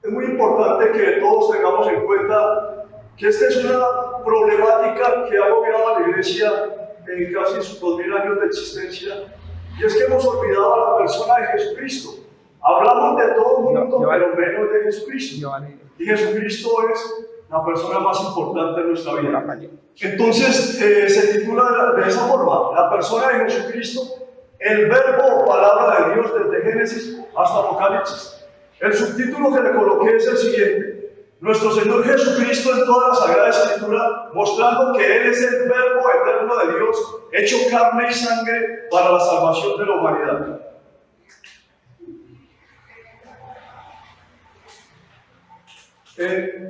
es muy importante que todos tengamos en cuenta que esta es una problemática que ha gobiado a la Iglesia en casi sus 2000 años de existencia, y es que hemos olvidado a la persona de Jesucristo. Hablamos de todo el mundo, pero menos de Jesucristo. Y Jesucristo es la persona más importante de nuestra vida. Entonces, se titula de esa forma: la persona de Jesucristo, el verbo o palabra de Dios desde Génesis hasta Apocalipsis. El subtítulo que le coloqué es el siguiente: nuestro Señor Jesucristo en toda la Sagrada Escritura, mostrando que Él es el verbo eterno de Dios, hecho carne y sangre para la salvación de la humanidad.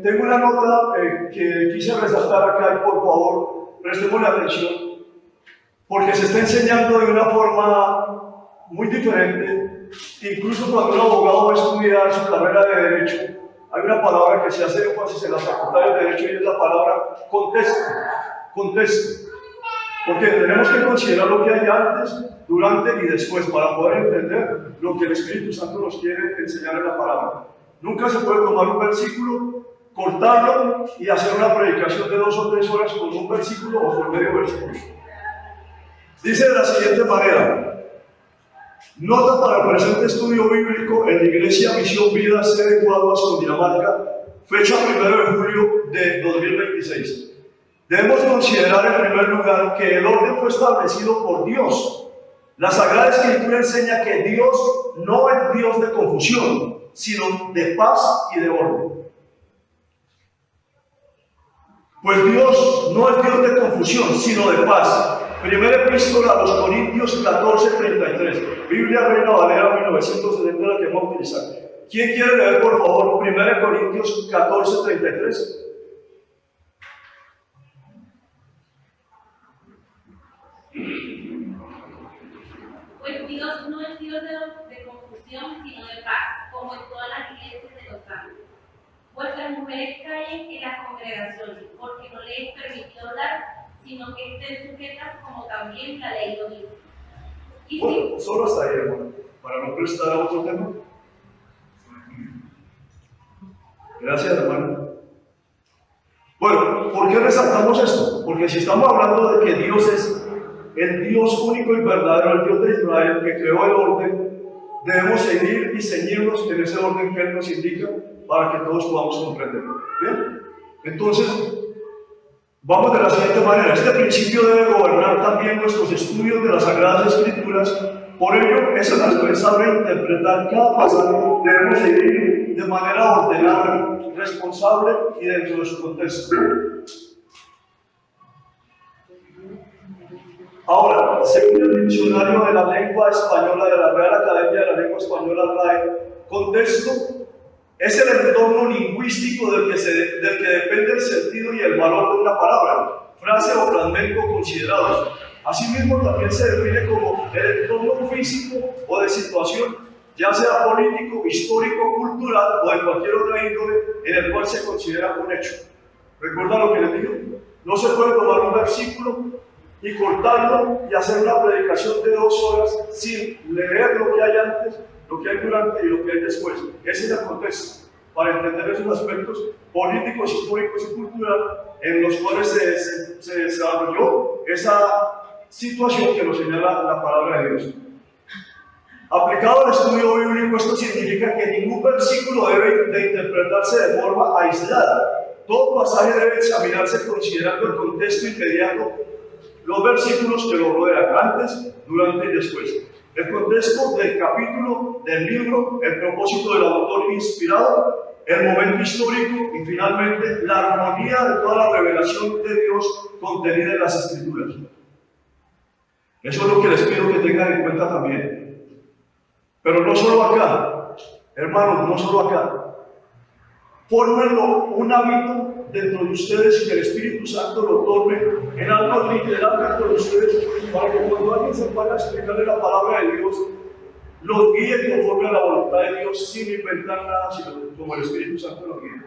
Tengo una nota que quise resaltar acá, y por favor, prestémosle atención, porque se está enseñando de una forma muy diferente. Incluso cuando un abogado va a estudiar su carrera de Derecho, hay una palabra que se hace énfasis en la facultad de Derecho, y es la palabra contexto. Contexto. Porque tenemos que considerar lo que hay antes, durante y después para poder entender lo que el Espíritu Santo nos quiere enseñar en la palabra. Nunca se puede tomar un versículo, cortarlo y hacer una predicación de 2 o 3 horas con un versículo o por medio versículo. Dice de la siguiente manera: nota para el presente estudio bíblico en la Iglesia Misión Vida, sede Guaduas, Cundinamarca, fecha 1 de julio de 2026. Debemos considerar en primer lugar que el orden fue establecido por Dios. La Sagrada Escritura enseña que Dios no es Dios de confusión, sino de paz y de orden. Pues Dios no es Dios de confusión, sino de paz. Primera epístola a los Corintios 14:33. Biblia Reina Valera 1970, la que vamos a utilizar. ¿Quién quiere leer, por favor, 1 Corintios 14:33? Pues Dios no es Dios de confusión, sino de paz, como en todas las iglesias de los santos. Vuestras mujeres callen en las congregaciones, porque no les es permitido hablar, sino que estén sujetas como también la ley lo dice. Y bueno, solo hasta ahí, hermano, para no prestar a otro tema. Gracias, hermano. Bueno, ¿por qué resaltamos esto? Porque si estamos hablando de que Dios es el Dios único y verdadero, el Dios de Israel, que creó el orden, debemos seguir y ceñirnos en ese orden que Él nos indica para que todos podamos comprenderlo. ¿Bien? Entonces, vamos de la siguiente manera. Este principio debe gobernar también nuestros estudios de las Sagradas Escrituras. Por ello, es indispensable interpretar cada pasaje. Debemos seguir de manera ordenada, responsable y dentro de su contexto. Ahora, según el diccionario de la lengua española de la Real Academia de la Lengua Española, RAE, contexto es el entorno lingüístico del que depende el sentido y el valor de una palabra, frase o fragmento considerados. Asimismo, también se define como el entorno físico o de situación, ya sea político, histórico, cultural o de cualquier otra índole, en el cual se considera un hecho. ¿Recuerdan lo que les digo? No se puede tomar un versículo y cortarlo y hacer una predicación de 2 horas sin leer lo que hay antes, lo que hay durante y lo que hay después. Ese es el contexto, para entender esos aspectos políticos, históricos y culturales en los cuales se desarrolló esa situación que nos señala la palabra de Dios. Aplicado al estudio bíblico, esto significa que ningún versículo debe de interpretarse de forma aislada. Todo pasaje debe examinarse considerando el contexto inmediato, los versículos que lo rodean, antes, durante y después. El contexto del capítulo, del libro, el propósito del autor inspirado, el momento histórico y finalmente la armonía de toda la revelación de Dios contenida en las Escrituras. Eso es lo que les pido que tengan en cuenta también. Pero no solo acá, hermanos, no solo acá. Fórmenlo un hábito dentro de ustedes y que el Espíritu Santo lo tome en algo literal dentro de ustedes, para que cuando alguien se vaya a explicarle la palabra de Dios, los guíe conforme a la voluntad de Dios, sin inventar nada, sino como el Espíritu Santo lo guía.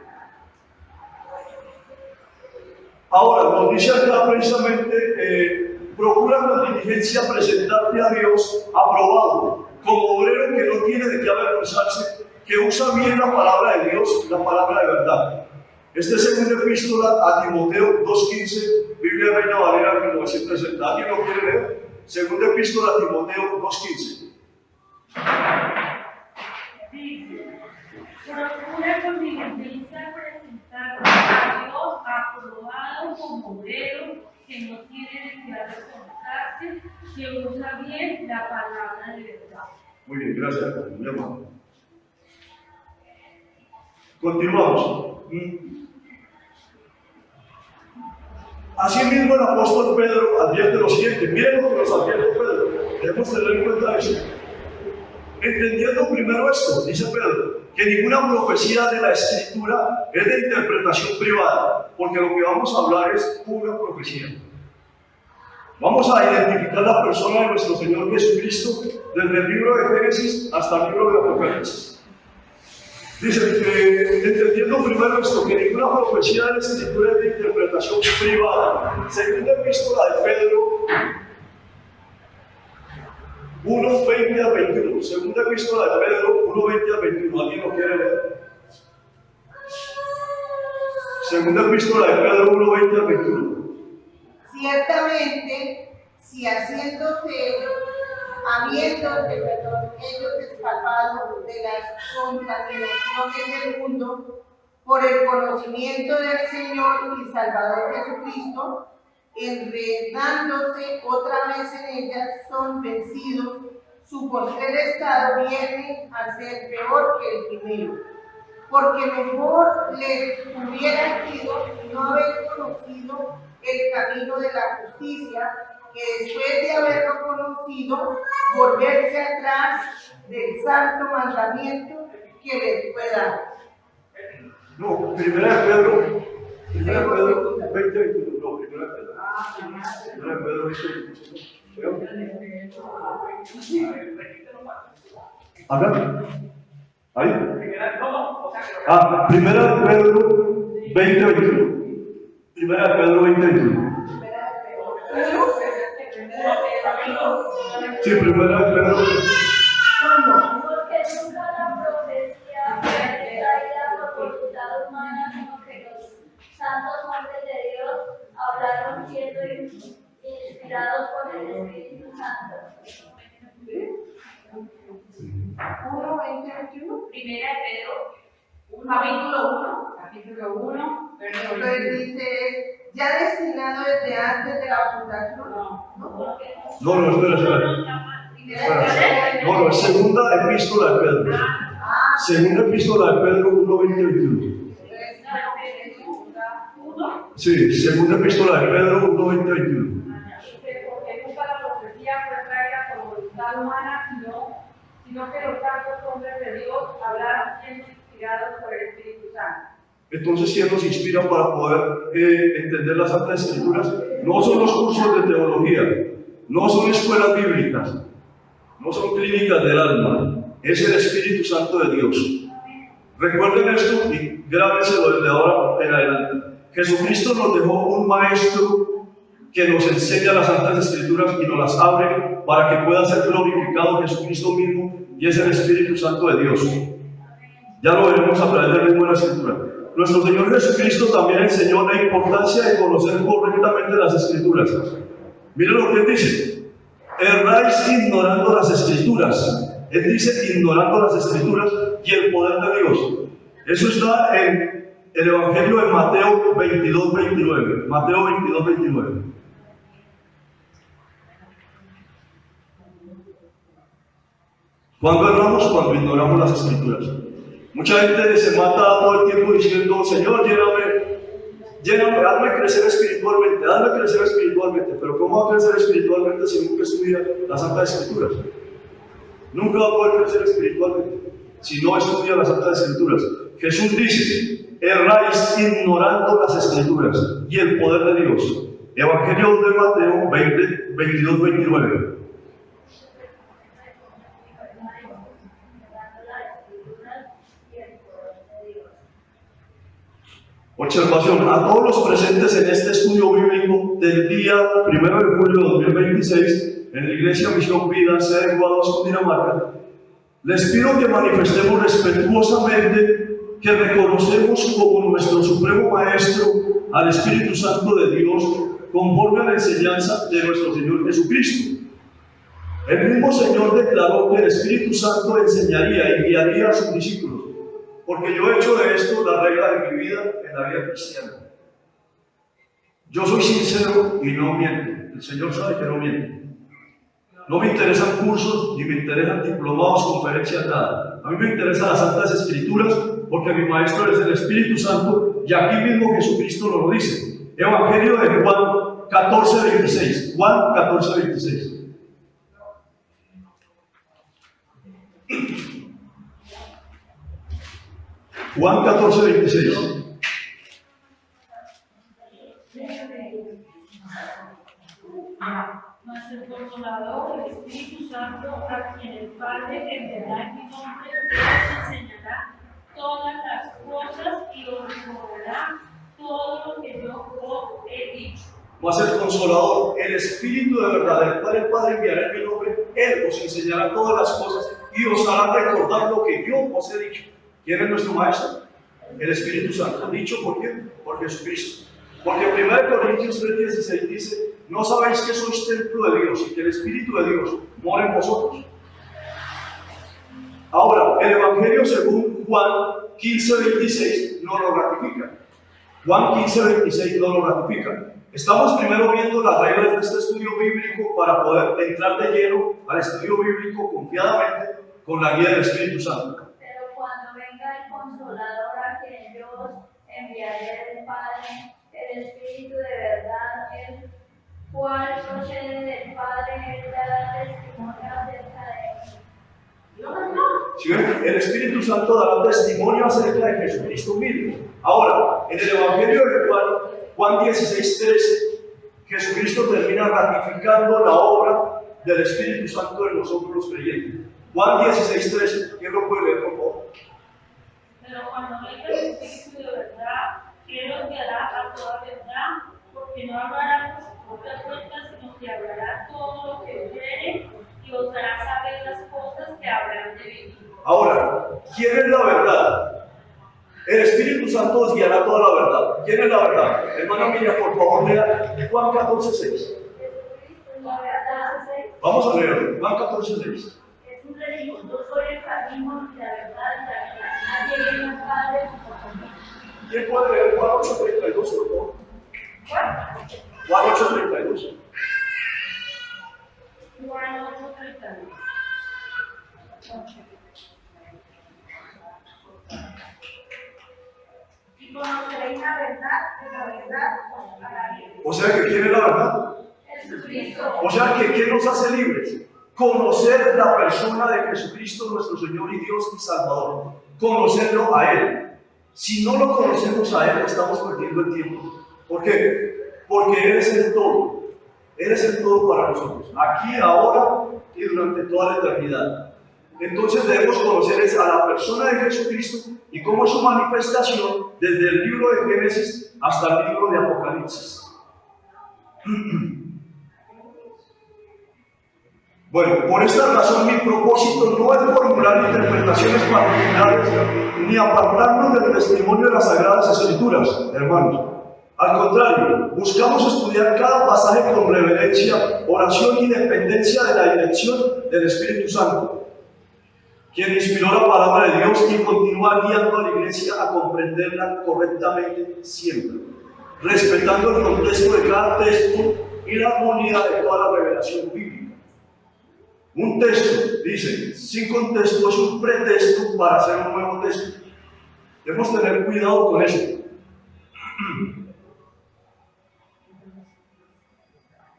Ahora, nos dice acá precisamente, procura con diligencia presentarte a Dios aprobado, como obrero que no tiene de qué avergonzarse, que usa bien la palabra de Dios, la palabra de verdad. Esta es segunda epístola a Timoteo 2.15, Biblia Reina Valera 1960. ¿Alguien lo quiere leer? Segunda epístola a Timoteo 2.15. Procura con diligencia presentar a Dios aprobado como obrero que no tiene necesidad de esforzarse, que usa bien la palabra de verdad. Muy bien, gracias, mi hermano. Continuamos. Asimismo, el apóstol Pedro advierte lo siguiente. Miren lo que nos advierte Pedro. Debemos tener en cuenta eso. Entendiendo primero esto, dice Pedro, que ninguna profecía de la Escritura es de interpretación privada, porque lo que vamos a hablar es pura profecía. Vamos a identificar la persona de nuestro Señor Jesucristo desde el libro de Génesis hasta el libro de Apocalipsis. Dice que, entendiendo primero esto, que ninguna profecía de la Escritura es de interpretación privada. Segunda epístola de Pedro 1:20 a 21. Segunda epístola de Pedro 1:20 a 21. ¿Alguien lo quiere leer? Segunda epístola de Pedro 1:20 a 21. Ciertamente, si habiéndose ellos escapado de las contaminaciones del mundo por el conocimiento del Señor y Salvador Jesucristo, enredándose otra vez en ellas, son vencidos, su postrer estado viene a ser peor que el primero. Porque mejor les hubiera sido no haber conocido el camino de la justicia, que después de haberlo conocido, volverse atrás del santo mandamiento que les fue dado. No, primera de Pedro 20, 21. No, primera de Pedro. Primera de Pedro 20, 21. ¿Acá? ¿Ahí? Primera de Pedro 20, 21. Primera de Pedro 20, 21. Sí, primera de Pedro. Porque nunca la profecía fue traída por voluntad humana, sino que los santos hombres de Dios hablaron siendo inspirados por el Espíritu Santo. 1:20-21. Primera de Pedro, Capítulo 1, entonces dice, ya destinado desde antes de la fundación. Espera. No, es segunda epístola de Pedro. Segunda epístola de Pedro 1:20, 21. Sí, segunda epístola de Pedro 1:20, 21. Porque nunca la profecía fue traída por voluntad humana, sino que los santos hombres de Dios hablaron siendo inspirados por el Espíritu Santo. Entonces, ¿quién nos inspira para poder entender las Santas Escrituras? No son los cursos de teología, no son escuelas bíblicas, no son clínicas del alma, es el Espíritu Santo de Dios. Recuerden esto y grábenselo desde ahora en adelante. Jesucristo nos dejó un maestro que nos enseña las Santas Escrituras y nos las abre para que pueda ser glorificado Jesucristo mismo, y es el Espíritu Santo de Dios. Ya lo veremos a través del ritmo de la Escritura. Nuestro Señor Jesucristo también enseñó la importancia de conocer correctamente las Escrituras. Miren lo que él dice: erráis ignorando las Escrituras. Él dice ignorando las Escrituras y el poder de Dios. Eso está en el Evangelio de Mateo 22, 29. Mateo 22, 29. ¿Cuándo erramos? Cuando ignoramos las Escrituras. Mucha gente se mata todo el tiempo diciendo: Señor, lléname, hazme crecer espiritualmente, Pero ¿cómo va a crecer espiritualmente si nunca estudia las Santas Escrituras? Nunca va a poder crecer espiritualmente si no estudia las Santas Escrituras. Jesús dice: erráis ignorando las Escrituras y el poder de Dios. Evangelio de Mateo 20, 22, 29. Observación: a todos los presentes en este estudio bíblico del día 1 de julio de 2026 en la Iglesia Misión Vida, sede de Guadalajara, Cundinamarca, Les pido que manifestemos respetuosamente que reconocemos como nuestro supremo Maestro al Espíritu Santo de Dios conforme a la enseñanza de nuestro Señor Jesucristo. El mismo Señor declaró que el Espíritu Santo enseñaría y guiaría a sus discípulos, porque yo he hecho de esto la regla de mi vida en la vida cristiana. Yo soy sincero y no miento. El Señor sabe que no miento. No me interesan cursos, ni me interesan diplomados, conferencias, nada. A mí me interesan las Santas Escrituras, porque mi Maestro es el Espíritu Santo, y aquí mismo Jesucristo nos lo dice. Evangelio de Juan 14:26. Juan 14:26. Juan 14:26. Mas el Consolador, el Espíritu Santo, a quien el Padre enviará en mi nombre, os enseñará todas las cosas y os recordará todo lo que yo os he dicho. Mas el Consolador, el Espíritu de verdad, el cual el Padre enviará en mi nombre, Él os enseñará todas las cosas y os hará recordar lo que yo os he dicho. ¿Quién es nuestro Maestro? El Espíritu Santo. ¿Dicho por quién? Por Jesucristo. Porque 1 Corintios 3:16 dice: ¿no sabéis que sois templo de Dios y que el Espíritu de Dios mora en vosotros? Ahora, el Evangelio según Juan 15:26 nos lo ratifica. Juan 15:26 nos lo ratifica. Estamos primero viendo las reglas de este estudio bíblico para poder entrar de lleno al estudio bíblico confiadamente con la guía del Espíritu Santo. Pero cuando venga el Consolador, a quien yo os enviaré del Padre, el Espíritu de verdad, el cual procede del Padre, él dará testimonio acerca de él. ¿Sí ven? El Espíritu Santo dará testimonio acerca de Jesucristo mismo. Ahora, en el Evangelio de Juan 16:13, Jesucristo termina ratificando la obra del Espíritu Santo en nosotros los creyentes. Juan 16:13, ¿quién lo puede leer, por favor? Pero cuando venga el Espíritu de verdad, Él os guiará a toda verdad, porque no hablará por sus propias cuentas, sino que hablará todo lo que oyere y os hará saber las cosas que habrán de vivir. Ahora, ¿quién es la verdad? El Espíritu Santo os guiará toda la verdad. ¿Quién es la verdad? Hermana Miriam, por favor, lea Juan 14:6. La verdad Vamos a leer Juan 14:6. Jesús le dijo: yo soy el camino y la verdad y la vida. Nadie viene al Padre por mí. ¿Quién puede leer Juan 8:32, por favor? Juan 8:32. Juan 8:32. Y conoceréis la verdad, y la verdad os hará libre. O sea que ¿quién es la verdad? Jesucristo. O sea que ¿qué nos hace libres? Conocer la persona de Jesucristo, nuestro Señor y Dios y Salvador. Conocerlo a Él. Si no lo conocemos a Él, estamos perdiendo el tiempo. ¿Por qué? Porque Él es el todo. Él es el todo para nosotros. Aquí, ahora y durante toda la eternidad. Entonces debemos conocer a la persona de Jesucristo y cómo es su manifestación desde el libro de Génesis hasta el libro de Apocalipsis. Bueno, por esta razón mi propósito no es formular interpretaciones particulares ni apartarnos del testimonio de las Sagradas Escrituras, hermanos. Al contrario, buscamos estudiar cada pasaje con reverencia, oración y dependencia de la dirección del Espíritu Santo, quien inspiró la palabra de Dios y continúa guiando a la iglesia a comprenderla correctamente siempre, respetando el contexto de cada texto y la armonía de toda la revelación bíblica. Un texto, dice, sin contexto es un pretexto para hacer un nuevo texto. Debemos tener cuidado con eso.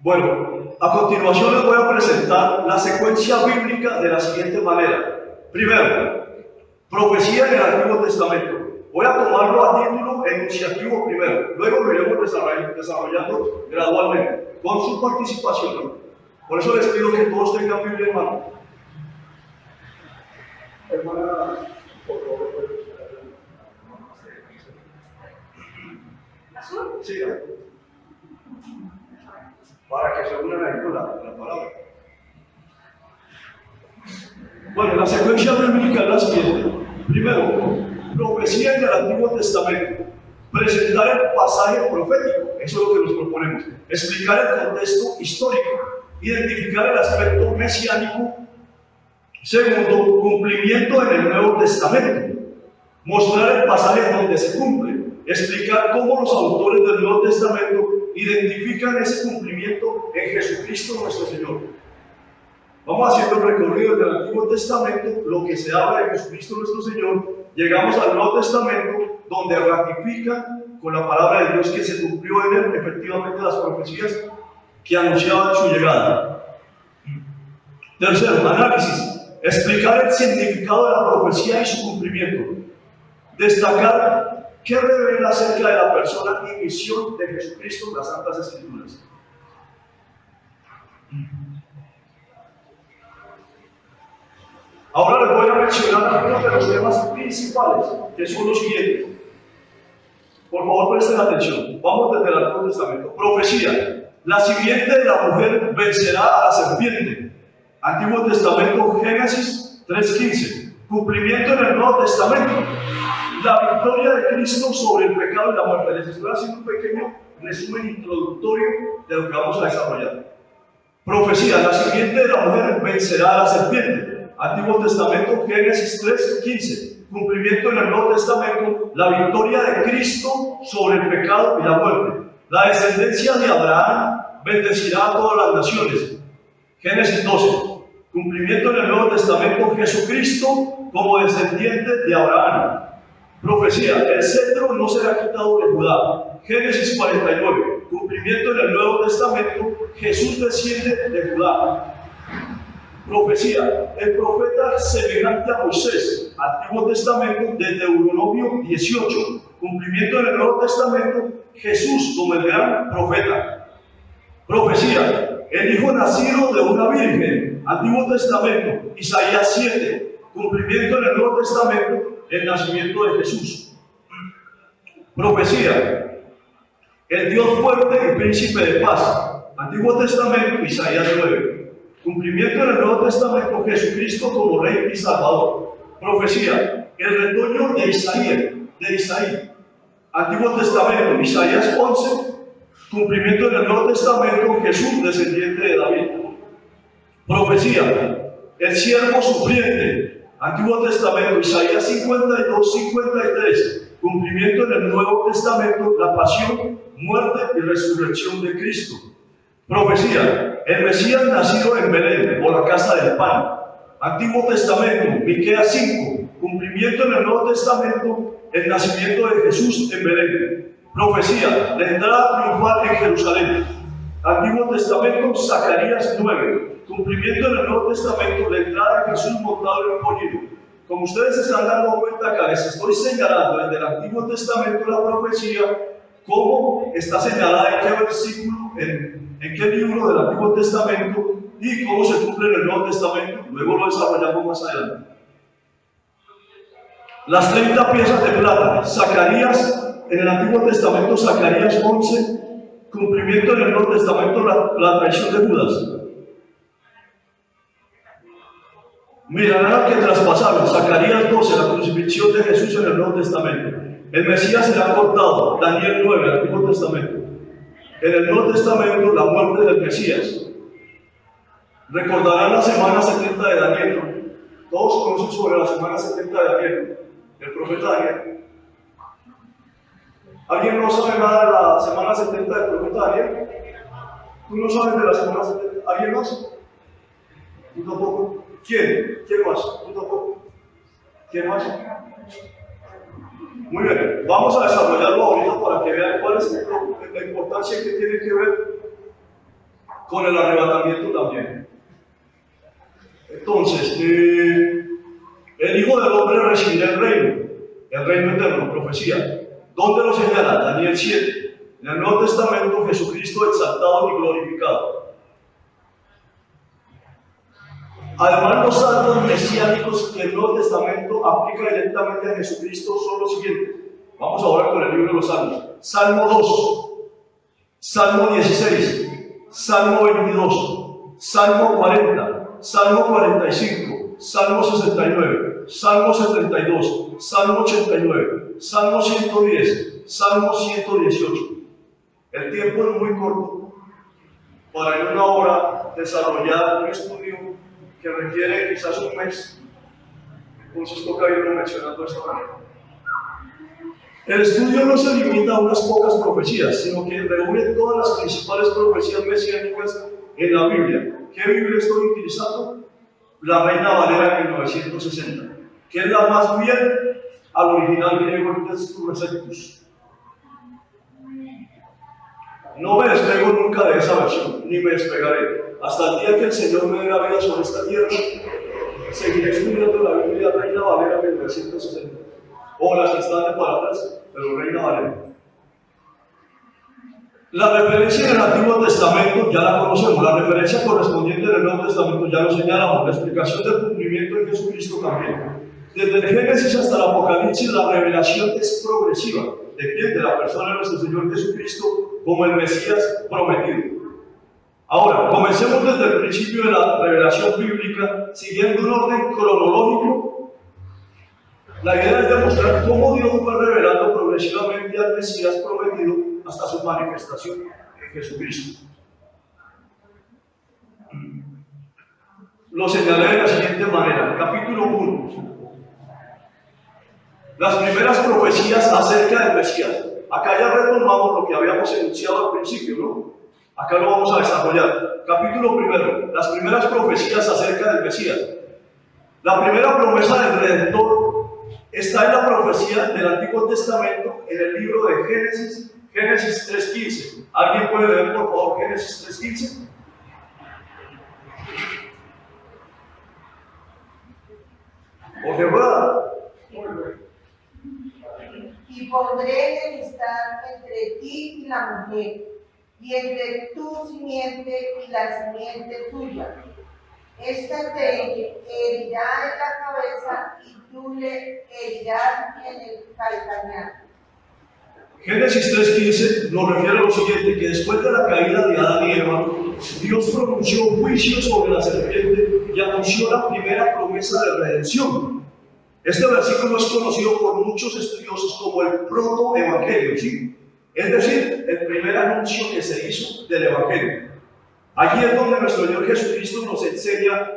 Bueno, a continuación les voy a presentar la secuencia bíblica de la siguiente manera. Primero, profecía en el Antiguo Testamento. Voy a tomarlo a título enunciativo primero, luego lo iremos desarrollando gradualmente, con su participación, ¿no? Por eso les pido que todos tengan Biblia en mano. Hermana, por favor, ¿Azul? sí, para que se unan ahí con la palabra. Bueno, Bien, la secuencia bíblica es la siguiente. Primero, profecía en el Antiguo Testamento. Presentar el pasaje profético, eso es lo que nos proponemos. Explicar el contexto histórico. Identificar el aspecto mesiánico. Segundo, cumplimiento en el Nuevo Testamento. Mostrar el pasaje donde se cumple. Explicar cómo los autores del Nuevo Testamento identifican ese cumplimiento en Jesucristo nuestro Señor. Vamos haciendo el recorrido del Antiguo Testamento, lo que se habla de Jesucristo nuestro Señor. Llegamos al Nuevo Testamento, donde ratifica con la palabra de Dios que se cumplió en él efectivamente las profecías que anunciaban su llegada. Tercero, análisis. Explicar el significado de la profecía y su cumplimiento. Destacar qué revela acerca de la persona y misión de Jesucristo en las Santas Escrituras. Ahora les voy a mencionar algunos de los temas principales, que son los siguientes. Por favor, presten atención. Vamos desde el Antiguo Testamento. Profecía. La simiente de la mujer vencerá a la serpiente. Antiguo Testamento, Génesis 3:15. Cumplimiento en el Nuevo Testamento. La victoria de Cristo sobre el pecado y la muerte. Les estoy haciendo un pequeño resumen introductorio de lo que vamos a desarrollar. Profecía. La simiente de la mujer vencerá a la serpiente. Antiguo Testamento, Génesis 3:15. Cumplimiento en el Nuevo Testamento, la victoria de Cristo sobre el pecado y la muerte. La descendencia de Abraham bendecirá a todas las naciones. Génesis 12. Cumplimiento en el Nuevo Testamento, Jesucristo como descendiente de Abraham. Profecía, el cetro no será quitado de Judá. Génesis 49. Cumplimiento en el Nuevo Testamento, Jesús desciende de Judá. Profecía, el profeta semejante a Moisés. Antiguo Testamento, de Deuteronomio 18. Cumplimiento en el Nuevo Testamento, Jesús como el gran profeta. Profecía, el hijo nacido de una virgen. Antiguo Testamento, Isaías 7. Cumplimiento en el Nuevo Testamento, el nacimiento de Jesús. Profecía, el Dios fuerte y príncipe de paz. Antiguo Testamento, Isaías 9. Cumplimiento en el Nuevo Testamento, Jesucristo como Rey y Salvador. Profecía, el retoño de Isaí. Antiguo Testamento, Isaías 11. Cumplimiento en el Nuevo Testamento, Jesús, descendiente de David. Profecía, el siervo sufriente. Antiguo Testamento, Isaías 52, 53. Cumplimiento en el Nuevo Testamento, la pasión, muerte y resurrección de Cristo. Profecía, el Mesías nacido en Belén, o la casa del pan. Antiguo Testamento, Miqueas 5. Cumplimiento en el Nuevo Testamento, el nacimiento de Jesús en Belén. Profecía, la entrada triunfal en Jerusalén. Antiguo Testamento, Zacarías 9. Cumplimiento en el Nuevo Testamento, la entrada de Jesús montado en un pollino. Como ustedes se están dando cuenta acá, les estoy señalando desde el Antiguo Testamento la profecía, cómo está señalada en qué versículo, en qué libro del Antiguo Testamento y cómo se cumple en el Nuevo Testamento. Luego lo desarrollamos más adelante. Las 30 piezas de plata. Zacarías, en el Antiguo Testamento, Zacarías 11. Cumplimiento en el Nuevo Testamento, la traición de Judas. Mirarán al que traspasaron. Zacarías 12, la crucifixión de Jesús en el Nuevo Testamento. El Mesías será cortado. Daniel 9, el Antiguo Testamento. En el Nuevo Testamento, la muerte del Mesías. Recordarán la semana 70 de Daniel. Todos conocen sobre la semana 70 de Daniel, el profeta Daniel. ¿Alguien no sabe nada de la semana 70 del profeta Daniel? ¿Tú no sabes de la semana 70? ¿Alguien más? ¿Tú tampoco? ¿Quién? ¿Quién más? ¿Tú tampoco? ¿Quién más? Muy bien, vamos a desarrollarlo ahorita para que vean cuál es la importancia que tiene que ver con el arrebatamiento también. Entonces, el Hijo del Hombre recibirá el reino eterno, profecía. ¿Dónde lo señala? Daniel 7. En el Nuevo Testamento, Jesucristo exaltado y glorificado. Además, los salmos mesiánicos que el Nuevo Testamento aplica directamente a Jesucristo son los siguientes. Vamos ahora con el libro de los Salmos. Salmo 2, Salmo 16, Salmo 22, Salmo 40, Salmo 45, Salmo 69, Salmo 72, Salmo 89, Salmo 110, Salmo 118. El tiempo es muy corto para en una hora desarrollar un estudio que requiere quizás un mes. Entonces toca irlo mencionando de esta manera. El estudio no se limita a unas pocas profecías, sino que reúne todas las principales profecías mesiánicas en la Biblia. ¿Qué Biblia estoy utilizando? La Reina Valera de 1960, que es la más fiel al original griego en Textus Receptus. No me despego nunca de esa versión, ni me despegaré. Hasta el día que el Señor me dé la vida sobre esta tierra, seguiré estudiando la Biblia Reina Valera de 1960. O las que están de para atrás, pero Reina Valera. La referencia en el Antiguo Testamento ya la conocemos, la referencia correspondiente del Nuevo Testamento ya lo señalamos, la explicación del cumplimiento de Jesucristo también. Desde el Génesis hasta el Apocalipsis, la revelación es progresiva. ¿De quién? De la persona de nuestro Señor Jesucristo como el Mesías prometido. Ahora, comencemos desde el principio de la revelación bíblica, siguiendo un orden cronológico. La idea es demostrar cómo Dios fue revelando progresivamente al Mesías prometido hasta su manifestación en Jesucristo. Lo señalé de la siguiente manera. Capítulo 1. Las primeras profecías acerca del Mesías. Acá ya retomamos lo que habíamos enunciado al principio, ¿no? Acá lo vamos a desarrollar. Capítulo 1. Las primeras profecías acerca del Mesías. La primera promesa del Redentor está en la profecía del Antiguo Testamento en el libro de Génesis, Génesis 3.15. ¿Alguien puede leer, por favor, Génesis 3.15? ¿O Jehová? Y pondré enemistad entre ti y la mujer, y entre tu simiente y la simiente tuya. Esta te herirá en la cabeza y tú le herirás en el calcañar. Génesis 3.15 nos refiere a lo siguiente, que después de la caída de Adán y Eva, Dios pronunció juicio sobre la serpiente y anunció la primera promesa de redención. Este versículo es conocido por muchos estudiosos como el protoevangelio, ¿sí? Es decir, el primer anuncio que se hizo del evangelio. Allí es donde nuestro Señor Jesucristo nos enseña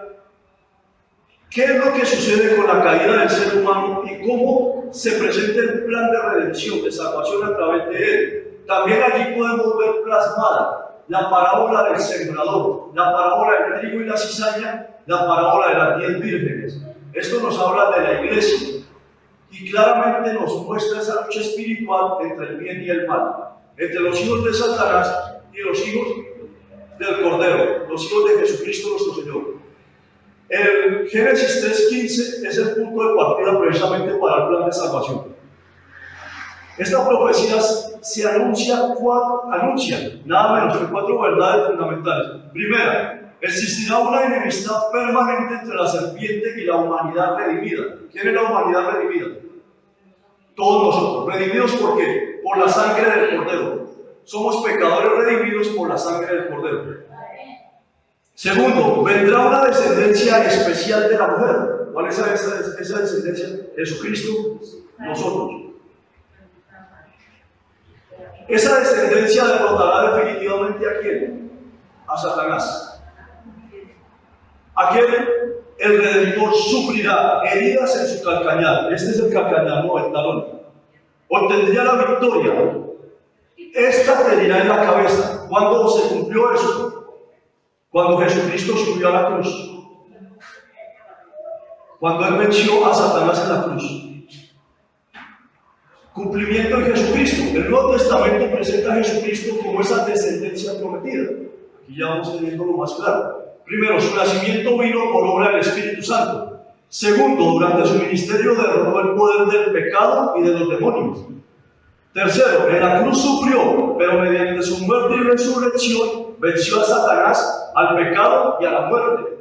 qué es lo que sucede con la caída del ser humano y cómo se presenta el plan de redención, de salvación a través de él. También allí podemos ver plasmada la parábola del sembrador, la parábola del trigo y la cizaña, la parábola de las 10 vírgenes. Esto nos habla de la iglesia y claramente nos muestra esa lucha espiritual entre el bien y el mal, entre los hijos de Satanás y los hijos del Cordero, los hijos de Jesucristo nuestro Señor. El Génesis 3.15 es el punto de partida precisamente para el plan de salvación. Esta profecía se anuncia nada menos que 4 verdades fundamentales. Primera, existirá una enemistad permanente entre la serpiente y la humanidad redimida. ¿Quién es la humanidad redimida? Todos nosotros. ¿Redimidos por qué? Por la sangre del Cordero. Somos pecadores redimidos por la sangre del Cordero. Segundo, vendrá una descendencia especial de la mujer. ¿Cuál es esa descendencia? Jesucristo, nosotros. Esa descendencia derrotará definitivamente ¿a quién? A Satanás. Aquel, el Redentor, sufrirá heridas en su calcañar. Este es el calcañar, no el talón. Obtendría la victoria. Esta te herirá en la cabeza. ¿Cuándo se cumplió eso? Cuando Jesucristo subió a la cruz. Cuando Él venció a Satanás en la cruz. Cumplimiento de Jesucristo. El Nuevo Testamento presenta a Jesucristo como esa descendencia prometida. Aquí ya vamos teniendo lo más claro. Primero, su nacimiento vino por obra del Espíritu Santo. Segundo, durante su ministerio derrotó el poder del pecado y de los demonios. Tercero, en la cruz sufrió, pero mediante su muerte y resurrección venció a Satanás, al pecado y a la muerte.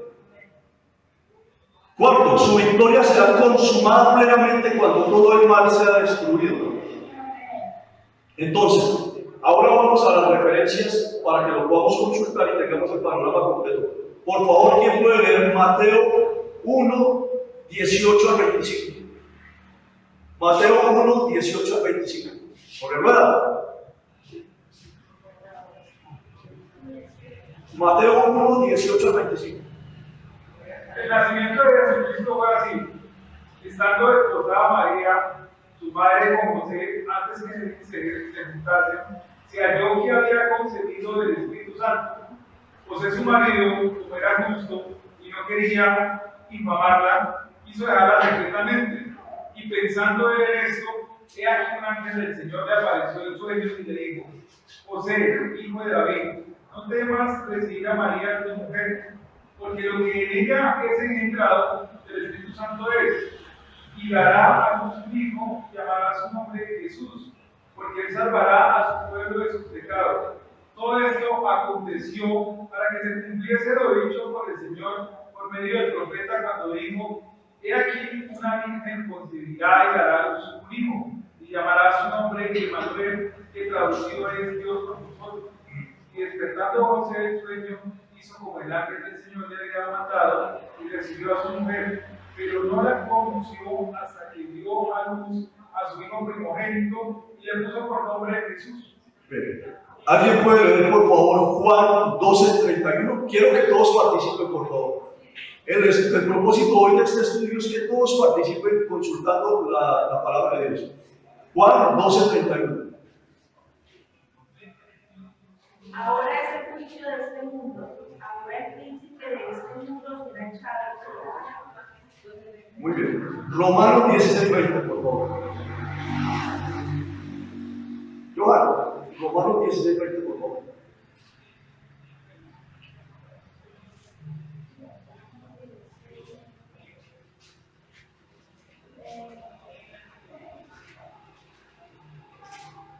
Cuarto, su victoria será consumada plenamente cuando todo el mal sea destruido. Entonces, ahora vamos a las referencias para que lo podamos consultar y tengamos el panorama completo. Por favor, ¿quién puede leer Mateo 1, 18 al 25. Mateo 1, 18 al 25. ¿Lo recuerda? Mateo 1, 18 al 25. El nacimiento de Jesucristo fue así. Estando desposada María, su madre con José, antes que se juntasen, se halló que había concebido del Espíritu Santo. José, su marido, como era justo y no quería infamarla, quiso dejarla secretamente. Y pensando en esto, he aquí un ángel del Señor le apareció en sueños y le dijo: José, hijo de David, no temas recibir a María tu mujer, porque lo que en ella es engendrado del Espíritu Santo es, y dará a luz un hijo, llamará su nombre Jesús, porque él salvará a su pueblo de sus pecados. Todo esto aconteció para que se cumpliese lo dicho por el Señor por medio del profeta cuando dijo: He aquí una virgen concebirá y dará a luz un hijo, y llamará su nombre Emmanuel, que traducido es Dios con nosotros. Y despertando José del sueño, hizo como el ángel del Señor le había mandado, y recibió a su mujer, pero no la conoció hasta que dio a luz a su hijo primogénito y le puso por nombre Jesús. ¿Alguien puede leer por favor Juan 12:31? Quiero que todos participen, por favor. El propósito hoy de este estudio es que todos participen consultando la palabra de Dios. Juan 12:31. Ahora es el juicio de este mundo. Ahora el príncipe de este mundo será echado fuera. Muy bien. Romanos 16:20, por favor. Johan, Romanos 16:20, por favor.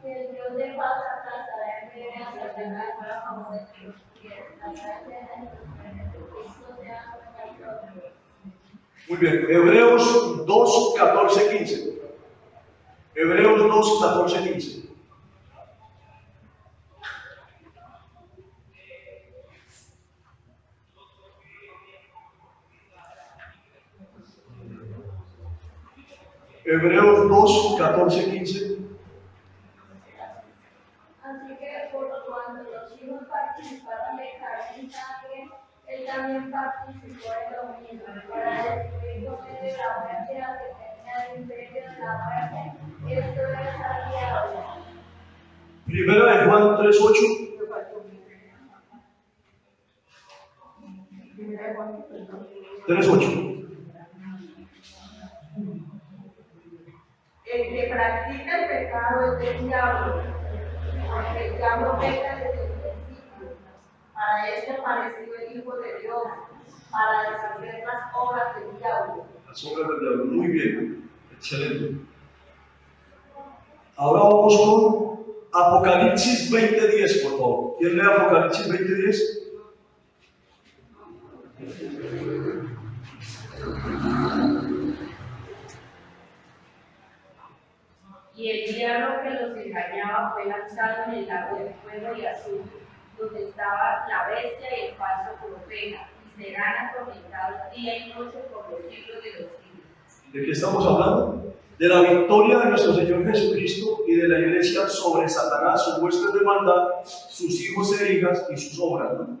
El Dios de paz aplastará en breve a Satanás para favor de Dios, y descansarse en Jesucristo sea con nosotros. Muy bien. Hebreos 2:14-15. Hebreos 2:14-15. Hebreos 2:14-15. Así que por cuanto los hijos participaron de carne y sangre, él también participó de lo mismo, para destruir por medio de la muerte al que tenía el imperio de la muerte, esto es al diablo. Primera de Juan 3:8. Primera de Juan, perdón. 3:8. El que practica el pecado es del diablo, porque el diablo peca desde el principio. Para esto apareció el Hijo de Dios, para deshacer las obras del diablo. Las obras del diablo. Muy bien. Excelente. Ahora vamos con Apocalipsis 20:10, por favor. ¿Quién lee Apocalipsis 20:10? Y el diablo que los engañaba fue lanzado en el lago de fuego y azufre, donde estaba la bestia y el falso profeta, y serán atormentados día y noche por los siglos de los siglos. ¿De qué estamos hablando? De la victoria de nuestro Señor Jesucristo y de la iglesia sobre Satanás, sus huestes de maldad, sus hijos e hijas y sus obras, ¿no?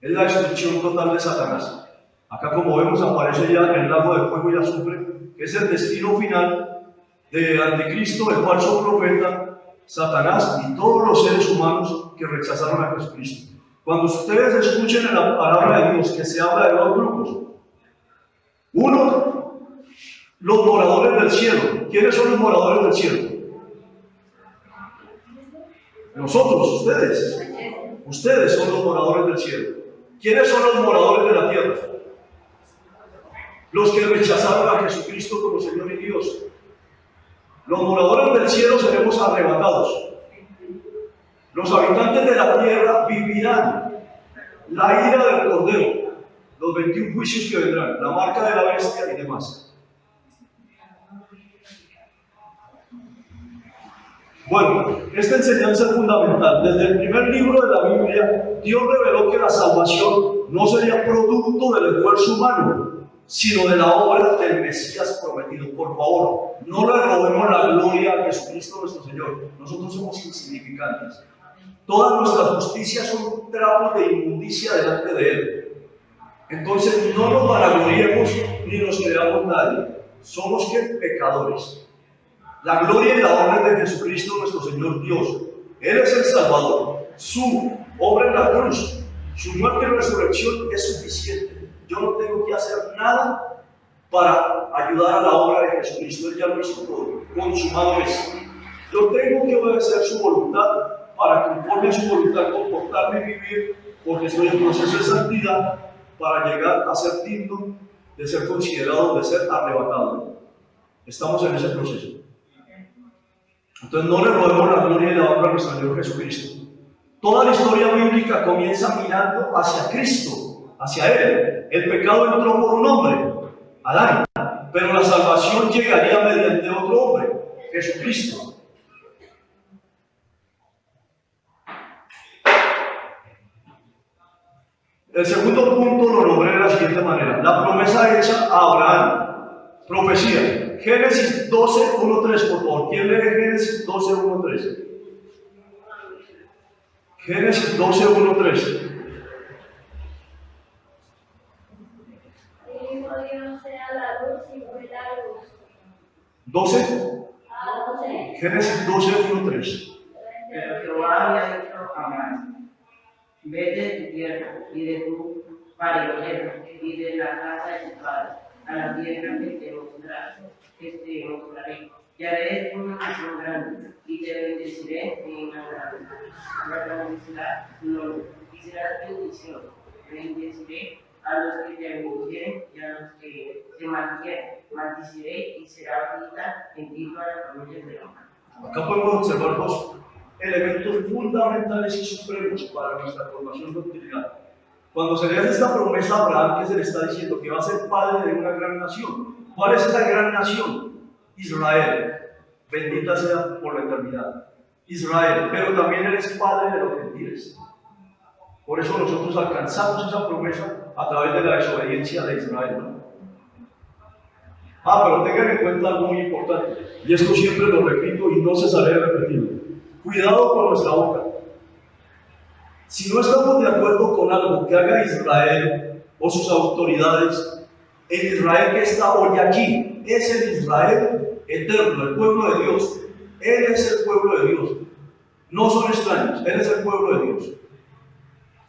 Es la destrucción total de Satanás. Acá, como vemos, aparece ya el lago de fuego y azufre, que es el destino final del anticristo, el falso profeta, Satanás y todos los seres humanos que rechazaron a Jesucristo. Cuando ustedes escuchen en la palabra de Dios que se habla de dos grupos, uno, los moradores del cielo. ¿Quiénes son los moradores del cielo? Nosotros, ustedes. Ustedes son los moradores del cielo. ¿Quiénes son los moradores de la tierra? Los que rechazaron a Jesucristo como Señor y Dios. Los moradores del cielo seremos arrebatados. Los habitantes de la tierra vivirán la ira del Cordero, los 21 juicios que vendrán, la marca de la bestia y demás. Bueno, esta enseñanza es fundamental. Desde el primer libro de la Biblia, Dios reveló que la salvación no sería producto del esfuerzo humano, sino de la obra del Mesías prometido. Por favor, no le robemos la gloria a Jesucristo nuestro Señor. Nosotros somos insignificantes. Todas nuestras justicias son trapos de inmundicia delante de Él. Entonces no nos vanagloriemos ni nos creamos nadie. Somos pecadores. La gloria y la honra de Jesucristo nuestro Señor Dios. Él es el Salvador. Su obra en la cruz, su muerte y resurrección es suficiente. Yo no tengo que hacer nada para ayudar a la obra de Jesucristo. Él ya lo hizo todo. Consumado es. Yo tengo que obedecer su voluntad para, conforme a su voluntad, comportarme y vivir, porque estoy en proceso de santidad para llegar a ser digno de ser considerado, de ser arrebatado. Estamos en ese proceso. Entonces no le robemos la gloria y la honra a nuestro Señor Jesucristo. Toda la historia bíblica comienza mirando hacia Cristo, hacia Él. El pecado entró por un hombre, Adán, pero la salvación llegaría mediante otro hombre, Jesucristo. El segundo punto lo nombré de la siguiente manera: la promesa hecha a Abraham. Profecía. Génesis 12, 1, 3, por favor. ¿Quién lee Génesis 12, 1, 3? Génesis 12, 1, 3. Y dijo Dios sea la luz y fue la luz. 12. Ah, 12. Génesis 12, 1, 3. Pero Jehová había dicho a Abraham: vete de tu tierra y de tu parentela y de la casa de tu padre, a la tierra que te mostraré. Y haré una nación grande, y te bendeciré en una grande. Bendecirá tu nombre, y serás bendición. Bendeciré a los que te bendijeren y a los que te maldijeren. Maldiciré y será bendita en ti toda la familia de la mano. Acá podemos observar dos elementos fundamentales y supremos para nuestra formación doctrinal. Cuando se le hace esta promesa a Abraham, que se le está diciendo que va a ser padre de una gran nación. ¿Cuál es esa gran nación? Israel. Bendita sea por la eternidad. Israel. Pero también eres padre de los gentiles. Por eso nosotros alcanzamos esa promesa a través de la desobediencia de Israel, ¿no? Pero tengan en cuenta algo muy importante, y esto siempre lo repito y no cesaré de repetirlo. Cuidado con nuestra boca. Si no estamos de acuerdo con algo que haga Israel o sus autoridades, el Israel que está hoy aquí es el Israel eterno, el pueblo de Dios. Él es el pueblo de Dios. No son extraños, Él es el pueblo de Dios.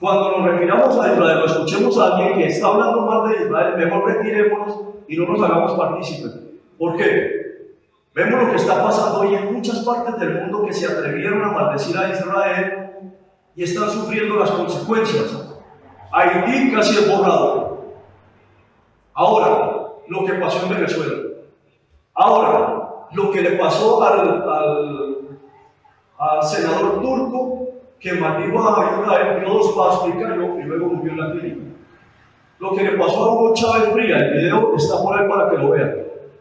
Cuando nos refiramos a Israel o escuchemos a alguien que está hablando mal de Israel, mejor retirémonos y no nos hagamos partícipes. ¿Por qué? Vemos lo que está pasando hoy en muchas partes del mundo que se atrevieron a maldecir a Israel y están sufriendo las consecuencias. Haití casi es borrado. Ahora, lo que pasó en Venezuela. Ahora, lo que le pasó al senador turco que maldijo a Israel, dio 2 pasos y cayó y luego murió en la clínica. Lo que le pasó a Hugo Chávez Fría, el video está por ahí para que lo vean,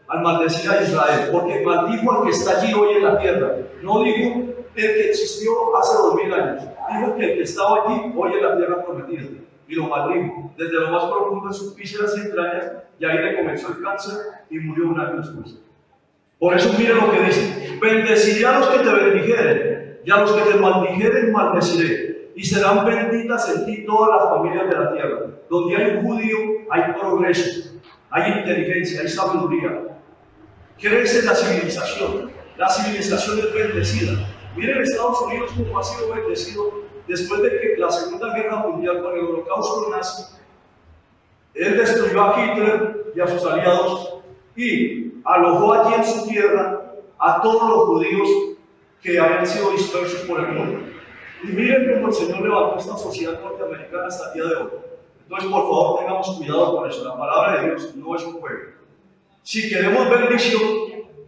al maldecir a Israel, porque maldijo al que está allí hoy en la tierra. No digo el que existió hace 2000 años, dijo que el que estaba allí hoy en la tierra prometida, y lo maldijo desde lo más profundo de sus vísceras y entrañas, y ahí le comenzó el cáncer y murió un año después. Por eso miren lo que dice: bendeciré a los que te bendijeren, y a los que te maldijeren maldeciré, y serán benditas en ti todas las familias de la tierra. Donde hay un judío hay progreso, hay inteligencia, hay sabiduría. Crece la civilización es bendecida. Miren Estados Unidos cómo ha sido bendecido después de que la Segunda Guerra Mundial, con el Holocausto nazi, él destruyó a Hitler y a sus aliados y alojó allí en su tierra a todos los judíos que habían sido dispersos por el mundo. Y miren cómo el Señor levantó esta sociedad norteamericana hasta el día de hoy. Entonces, por favor, tengamos cuidado con eso. La palabra de Dios no es un juego. Si queremos bendición,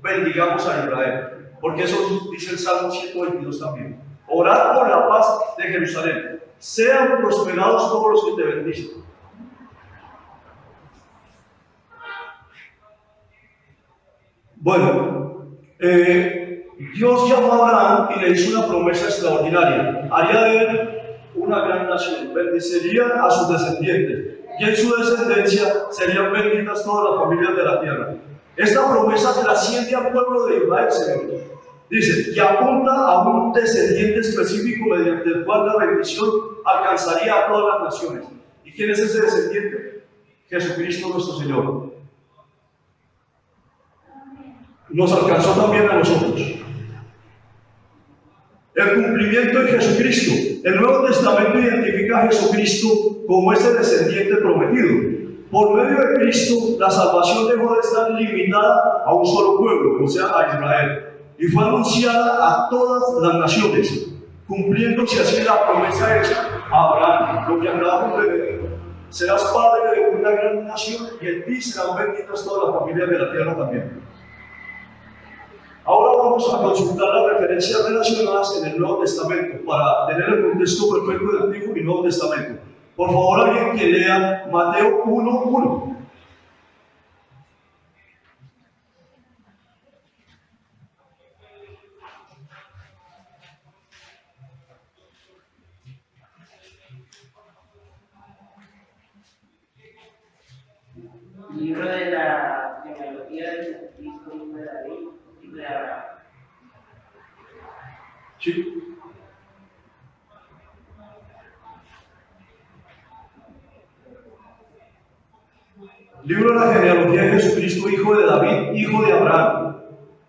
bendigamos a Israel, porque eso dice el Salmo 122 también. Orad por la paz de Jerusalén. Sean prosperados todos los que te bendicen. Bueno, Dios llamó a Abraham y le hizo una promesa extraordinaria. Haría de él una gran nación, bendeciría a sus descendientes. y en su descendencia serían benditas todas las familias de la tierra. Esta promesa trasciende al pueblo de Israel, Señor. Dice, y apunta a un descendiente específico mediante el cual la bendición alcanzaría a todas las naciones. ¿Y quién es ese descendiente? Jesucristo nuestro Señor. Nos alcanzó también a nosotros. El cumplimiento de Jesucristo. El Nuevo Testamento identifica a Jesucristo como ese descendiente prometido. Por medio de Cristo, la salvación dejó de estar limitada a un solo pueblo, o sea, a Israel, y fue anunciada a todas las naciones, cumpliéndose así la promesa hecha a Abraham, lo que acabamos de leer. Serás padre de una gran nación y en ti serán benditas todas las familias de la tierra también. Ahora vamos a consultar las referencias relacionadas en el Nuevo Testamento para tener el contexto perfecto del Antiguo y Nuevo Testamento. Por favor, alguien que lea Mateo 1:1. Libro de la genealogía de Jesucristo, hijo de David, hijo de Abraham. Sí. Libro de la genealogía de Jesucristo, hijo de David, hijo de Abraham.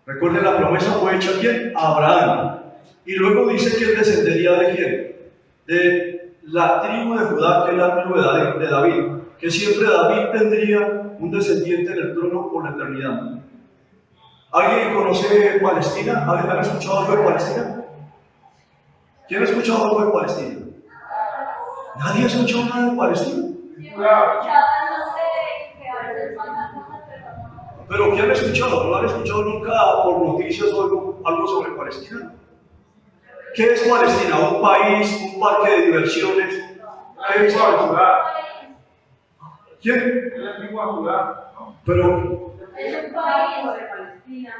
Recuerden, la promesa fue hecha a quién? A Abraham. Y luego dice que él descendería de quién? De la tribu de Judá, que es la tribu de David. Que siempre David tendría un descendiente en el trono por la eternidad. ¿Alguien conoce Palestina? ¿Alguien ha escuchado algo de Palestina? ¿Quién ha escuchado algo de Palestina? ¿Nadie ha escuchado nada de Palestina? ¿Pero quién ha escuchado? ¿No han escuchado nunca por noticias o algo sobre Palestina? ¿Qué es Palestina? ¿Un país? ¿Un parque de diversiones? ¿Qué es Palestina? ¿Quién? Es la antigua Judá. Pero Es un país de Palestina,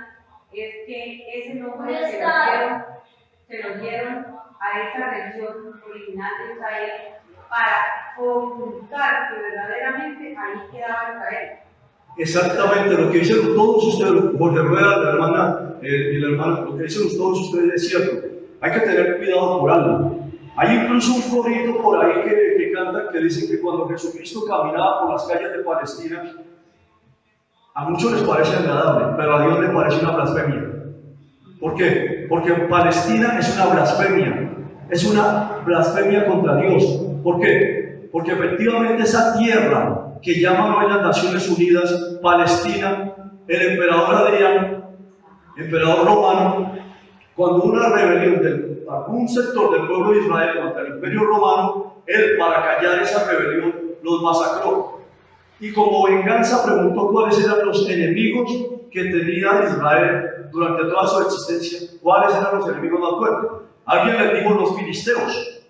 es que ese nombre se lo dieron a esa región original de Israel para ocultar que verdaderamente ahí quedaba Israel. exactamente lo que dicen todos ustedes, Jorge Rueda, la hermana y la hermana, lo que dicen todos ustedes es cierto. Hay que tener cuidado por algo. Hay incluso un corito por ahí que canta que dice que cuando Jesucristo caminaba por las calles de Palestina, a muchos les parece agradable, pero a Dios le parece una blasfemia. ¿Por qué? Porque Palestina es una blasfemia contra Dios. ¿Por qué? Porque efectivamente esa tierra que llaman hoy las Naciones Unidas, Palestina, el emperador Adriano, emperador romano, cuando una rebelión de algún sector del pueblo de Israel contra el Imperio Romano, él, para callar esa rebelión, los masacró. Y como venganza preguntó cuáles eran los enemigos que tenía Israel durante toda su existencia, cuáles eran los enemigos más fuertes. Alguien les dijo los filisteos.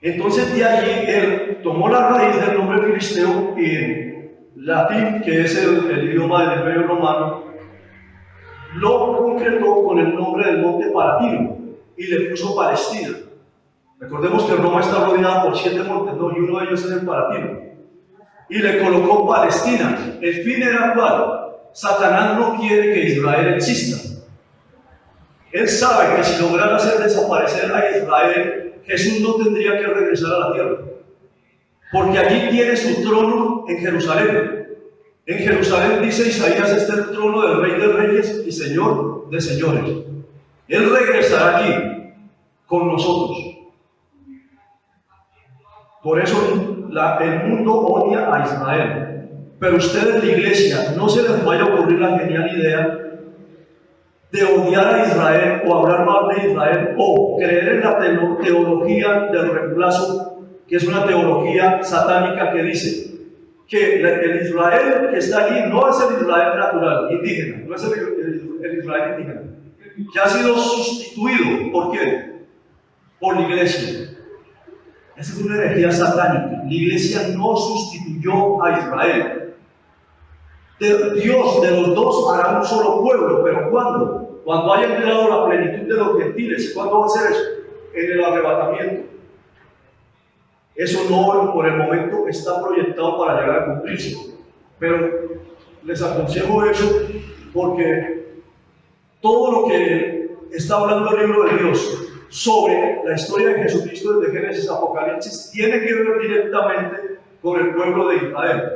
Entonces de allí él tomó la raíz del nombre filisteo en latín, que es el idioma del Imperio Romano, lo concretó con el nombre del monte Palatino y le puso Palestina. Recordemos que Roma está rodeada por 7 montes, ¿no? Y uno de ellos es el Palatino. Y le colocó Palestina. El fin era cuál. Satanás no quiere que Israel exista. Él sabe que si lograra hacer desaparecer a Israel, Jesús no tendría que regresar a la tierra. Porque allí tiene su trono en Jerusalén. En Jerusalén, dice Isaías, está el trono del Rey de Reyes y Señor de Señores. Él regresará allí con nosotros. Por eso el mundo odia a Israel. Pero ustedes, la iglesia, no se les vaya a ocurrir la genial idea de odiar a Israel o hablar mal de Israel o creer en la teología del reemplazo, que es una teología satánica que dice que el Israel que está allí no es el Israel natural, indígena, no es el Israel indígena, que ha sido sustituido, ¿por qué? Por la iglesia. Esa es una herejía satánica. La iglesia no sustituyó a Israel. Dios de los dos hará un solo pueblo, pero ¿cuándo? Cuando haya enviado la plenitud de los gentiles. ¿Cuándo va a ser eso? En el arrebatamiento. Eso no por el momento está proyectado para llegar a cumplirse. Pero les aconsejo eso porque todo lo que está hablando el libro de Dios sobre la historia de Jesucristo desde Génesis a Apocalipsis tiene que ver directamente con el pueblo de Israel.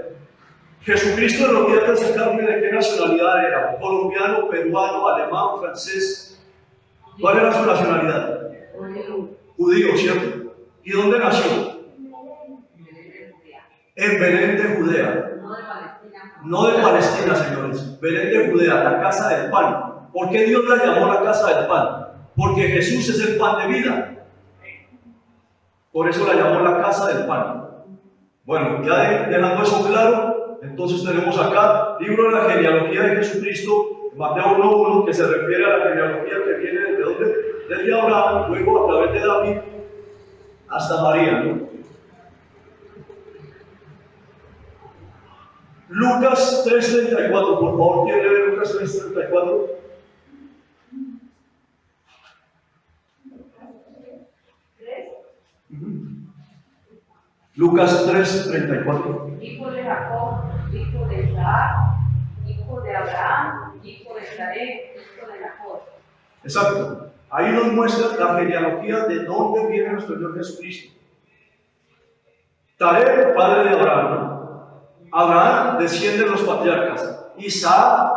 Jesucristo en los días de su carne, ¿de qué nacionalidad era? ¿Colombiano, peruano, alemán, francés? ¿Cuál era su nacionalidad? Judío, ¿cierto? ¿Y dónde nació? En Belén de Judea. No de Palestina, señores. Belén de Judea, la casa del pan. ¿Por qué Dios la llamó la casa del pan? Porque Jesús es el pan de vida. Por eso la llamó la casa del pan. Bueno, ya dejando eso claro, entonces tenemos acá libro de la genealogía de Jesucristo, Mateo 1:1, que se refiere a la genealogía que viene desde donde, desde Abraham, luego a través de David hasta María, ¿no? Lucas 3:34, por favor, ¿quién lee Lucas 3:34? Lucas 3:34. Hijo de Jacob, hijo de Isaac, hijo de Abraham, hijo de Saré, hijo de Nahor. Exacto. Ahí nos muestra la genealogía de dónde viene nuestro Señor Jesucristo. Taré, padre de Abraham, ¿no? Abraham desciende de los patriarcas, Isaac,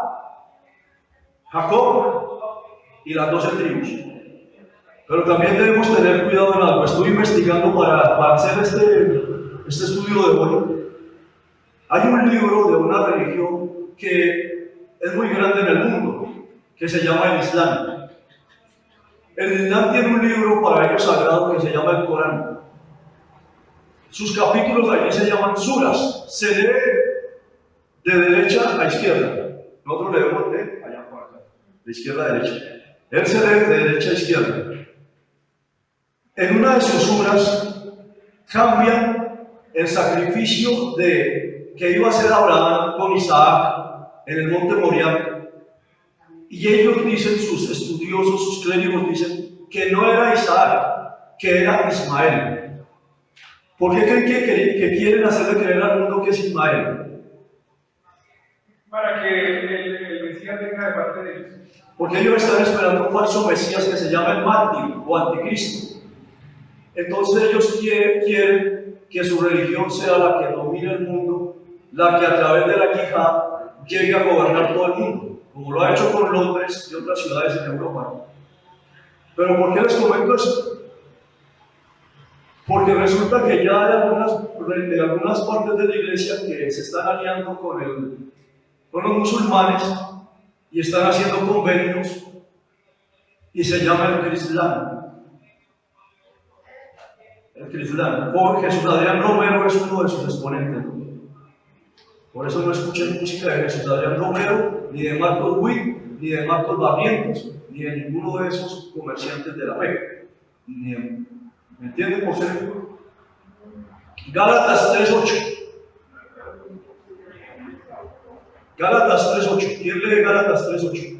Jacob y las 12 tribus. Pero también debemos tener cuidado en algo. Estoy investigando para hacer este estudio de hoy. Hay un libro de una religión que es muy grande en el mundo, que se llama el Islam. El Islam tiene un libro para ellos sagrado que se llama el Corán. Sus capítulos allí se llaman suras. Se lee de derecha a izquierda. Nosotros leemos de allá por acá, de izquierda a derecha. Él se lee de derecha a izquierda. En una de sus suras cambia el sacrificio que iba a hacer Abraham con Isaac en el monte Moriah. Y ellos dicen, sus estudiosos, sus clérigos dicen que no era Isaac, que era Ismael. ¿Por qué creen que quieren hacerle creer al mundo que es Ismael? Para que el Mesías venga de parte de ellos. Porque ellos están esperando un falso Mesías que se llama el mártir o anticristo. Entonces ellos quieren que su religión sea la que domine el mundo, la que a través de la yihad llegue a gobernar todo el mundo, como lo ha hecho con Londres y otras ciudades en Europa. ¿Pero por qué les comento eso? Porque resulta que ya hay algunas partes de la iglesia que se están aliando con los musulmanes y están haciendo convenios y se llama el Crislán. El Crislán. Por Jesús Adrián Romero es uno de sus exponentes. Por eso no escuchen música de Jesús Adrián Romero, ni de Marcos Witt, ni de Marcos Barrientos, ni de ninguno de esos comerciantes de la fe. ¿Me entienden por ser? Gálatas 3:8. Gálatas 3:8. ¿Quién lee Gálatas 3:8?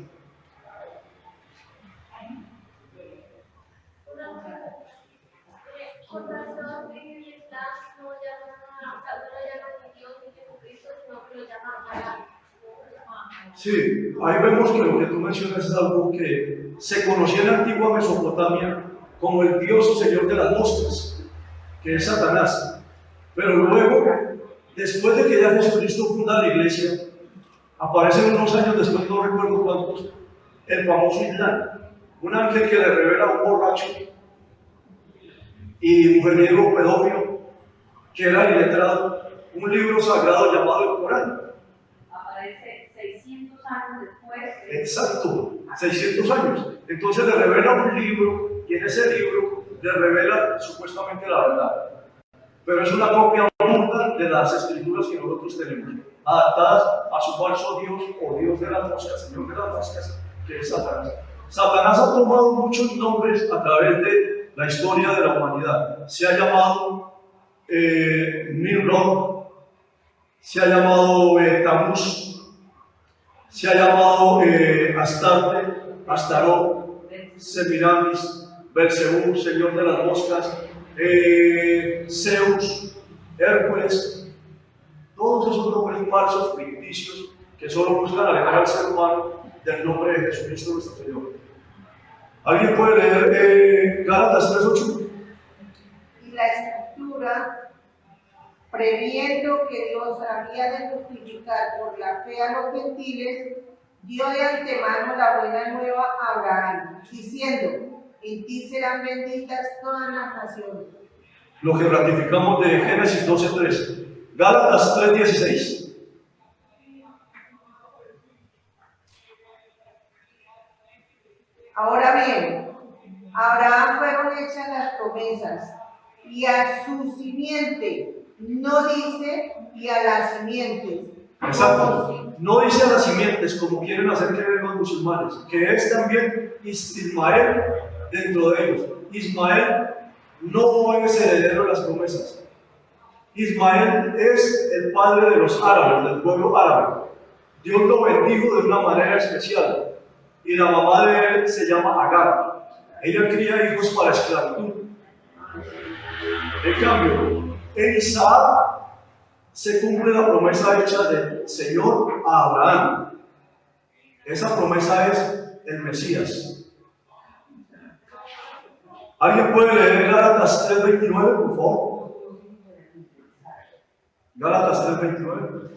Con razón, en el Islam no llaman Dios ni Jesucristo, sino que lo llaman Allah. Sí, ahí vemos que lo que tú mencionas es algo que se conocía en la antigua Mesopotamia como el dios o señor de las moscas, que es Satanás. Pero luego, después de que ya Jesucristo funda la iglesia, aparecen unos años después, no recuerdo cuántos, el famoso Islam, un ángel que le revela a un borracho y mujeriego pedófilo, que era iletrado, un libro sagrado llamado el Corán. Aparece 600 años después. Exacto, 600 años. Entonces le revela un libro y en ese libro le revela supuestamente la verdad. Pero es una copia burda de las escrituras que nosotros tenemos, adaptadas a su falso Dios o Dios de las moscas, Señor de las moscas, que es Satanás. Satanás ha tomado muchos nombres a través de la historia de la humanidad. Se ha llamado Nimrod, se ha llamado Tamuz, se ha llamado Astarte, Astarot, Semiramis, Belcebú, Señor de las moscas, Zeus, Hércules, todos esos nombres falsos, ficticios, que solo buscan alejar al ser humano del nombre de Jesucristo nuestro Señor. ¿Alguien puede leer Gálatas 3:8? Y la Escritura, previendo que Dios había de justificar por la fe a los gentiles, dio de antemano la buena nueva a Abraham, diciendo: en ti serán benditas todas las naciones. Lo que ratificamos de Génesis 12:3. Gálatas 3:16. Ahora bien, a Abraham fueron hechas las promesas, y a su simiente, no dice y a las simientes. Exacto. No dice a las simientes como quieren hacer creer los musulmanes, que es también Ismael dentro de ellos. Ismael no es heredero de las promesas. Ismael es el padre de los árabes, del pueblo árabe. Dios lo bendijo de una manera especial. Y la mamá de él se llama Agar. Ella cría hijos para esclavitud. En cambio, en Isaac se cumple la promesa hecha del Señor a Abraham. Esa promesa es el Mesías. ¿Alguien puede leer Gálatas 3:29, por favor? Gálatas 3:29.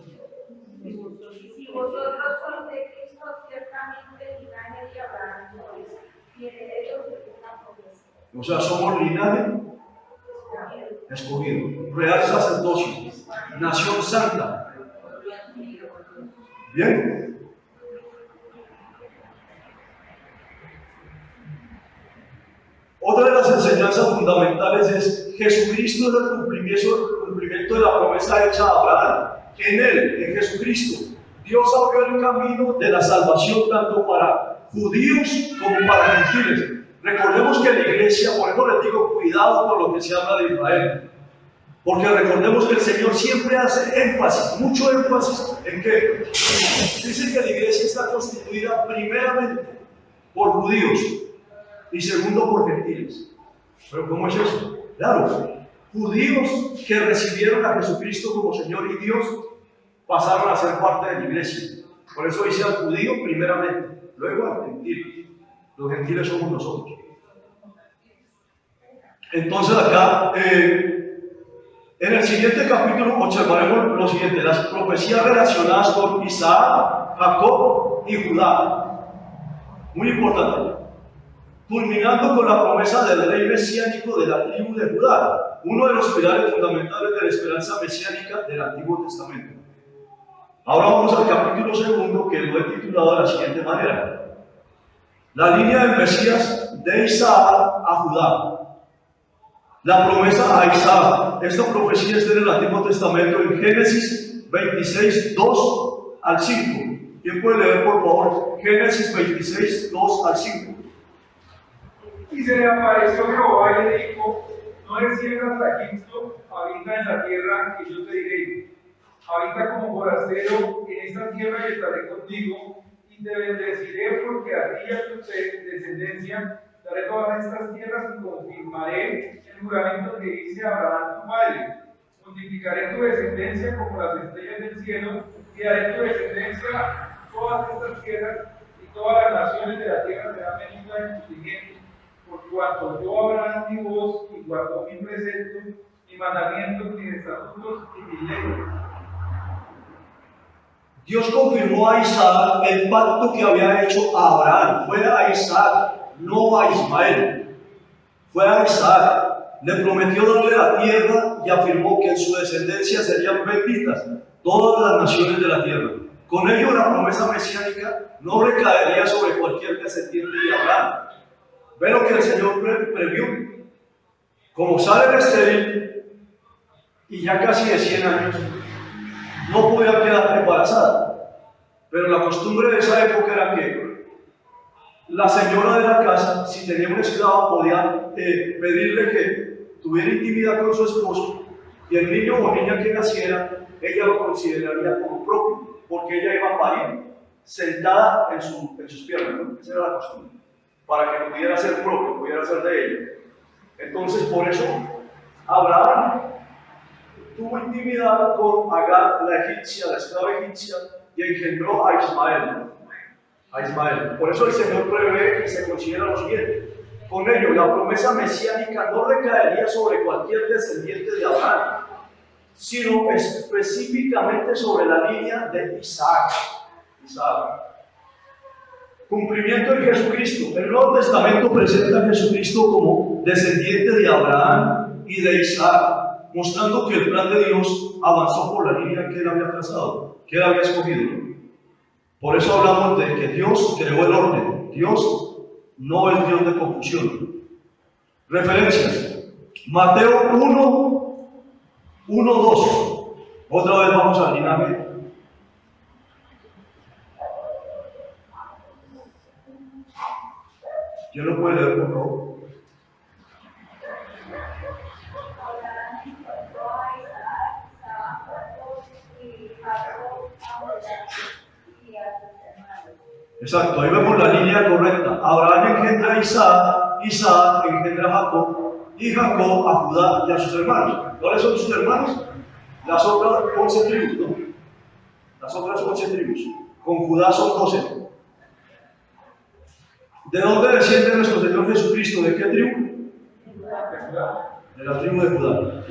Si vosotros sois de Cristo, ciertamente linaje de Abraham sois, y herederos de una promesa. O sea, somos linaje escogido, real sacerdocio, nación santa. Bien. Otra de las enseñanzas fundamentales es: Jesucristo es el cumplimiento de la promesa hecha a Abraham. En él, en Jesucristo, Dios abrió el camino de la salvación tanto para judíos como para gentiles. Recordemos que la iglesia, por eso les digo, cuidado con lo que se habla de Israel, porque recordemos que el Señor siempre hace énfasis, mucho énfasis en que dice que la iglesia está constituida primeramente por judíos y segundo por gentiles. ¿Pero cómo es eso? Claro, judíos que recibieron a Jesucristo como Señor y Dios pasaron a ser parte de la iglesia. Por eso dice al judío primeramente, luego al gentil. Los gentiles somos nosotros. Entonces acá, en el siguiente capítulo observaremos lo siguiente: las profecías relacionadas con Isaac, Jacob y Judá. Muy importante. Culminando con la promesa del rey mesiánico de la tribu de Judá, uno de los pilares fundamentales de la esperanza mesiánica del Antiguo Testamento. Ahora vamos al capítulo 2, que lo he titulado de la siguiente manera: la línea del Mesías de Isaac a Judá. La promesa a Isaac. Esta profecía está en el Antiguo Testamento en Génesis 26, 2 al 5. ¿Quién puede leer, por favor? Génesis 26, 2 al 5. Y se le apareció Jehová y le dijo: no desciendas a Egipto, habita en la tierra que yo te diré. Habita como forastero en esta tierra y estaré contigo, y te bendeciré porque a ti y a tu descendencia daré todas estas tierras y confirmaré el juramento que hice a Abraham tu padre. Multiplicaré tu descendencia como las estrellas del cielo, y daré tu descendencia todas estas tierras, y todas las naciones de la tierra serán benditas en tu simiente. Por cuanto yo Abraham mi voz y guardo mi preceptos, mis mandamientos, mis estatutos y mis leyes. Dios confirmó a Isaac el pacto que había hecho a Abraham. Fue a Isaac, no a Ismael. Fue a Isaac. Le prometió darle la tierra y afirmó que en su descendencia serían benditas todas las naciones de la tierra. Con ello, la promesa mesiánica no recaería sobre cualquier descendiente de Abraham. Ve lo que el Señor previó. Como sale el estéril y ya casi de 100 años, no podía quedar embarazada. Pero la costumbre de esa época era que la señora de la casa, si tenía un esclavo, podía pedirle que tuviera intimidad con su esposo, y el niño o niña que naciera, ella lo consideraría como propio, porque ella iba a parir sentada en sus piernas, ¿no? Esa era la costumbre, para que pudiera ser propio, pudiera ser de ella. Entonces, por eso, Abraham tuvo intimidad con Agar, la egipcia, la esclava egipcia, y engendró a Ismael. Por eso el Señor prevé y se considera lo siguiente: con ello la promesa mesiánica no recaería sobre cualquier descendiente de Abraham, sino específicamente sobre la línea de Isaac. Cumplimiento en Jesucristo. El Nuevo Testamento presenta a Jesucristo como descendiente de Abraham y de Isaac, mostrando que el plan de Dios avanzó por la línea que él había trazado, que él había escogido. Por eso hablamos de que Dios creó el orden. Dios no es Dios de confusión. Referencias: Mateo 1:2. Otra vez vamos al linaje. ¿Quién lo puede leer, por favor? Exacto, ahí vemos la línea correcta. Abraham engendra a Isaac, Isaac engendra a Jacob, y Jacob a Judá y a sus hermanos. ¿Cuáles son sus hermanos? Las otras 11 tribus, ¿no? Las otras 11 tribus. Con Judá son 12. ¿De dónde desciende nuestro Señor Jesucristo? ¿De qué tribu? De la tribu de Judá.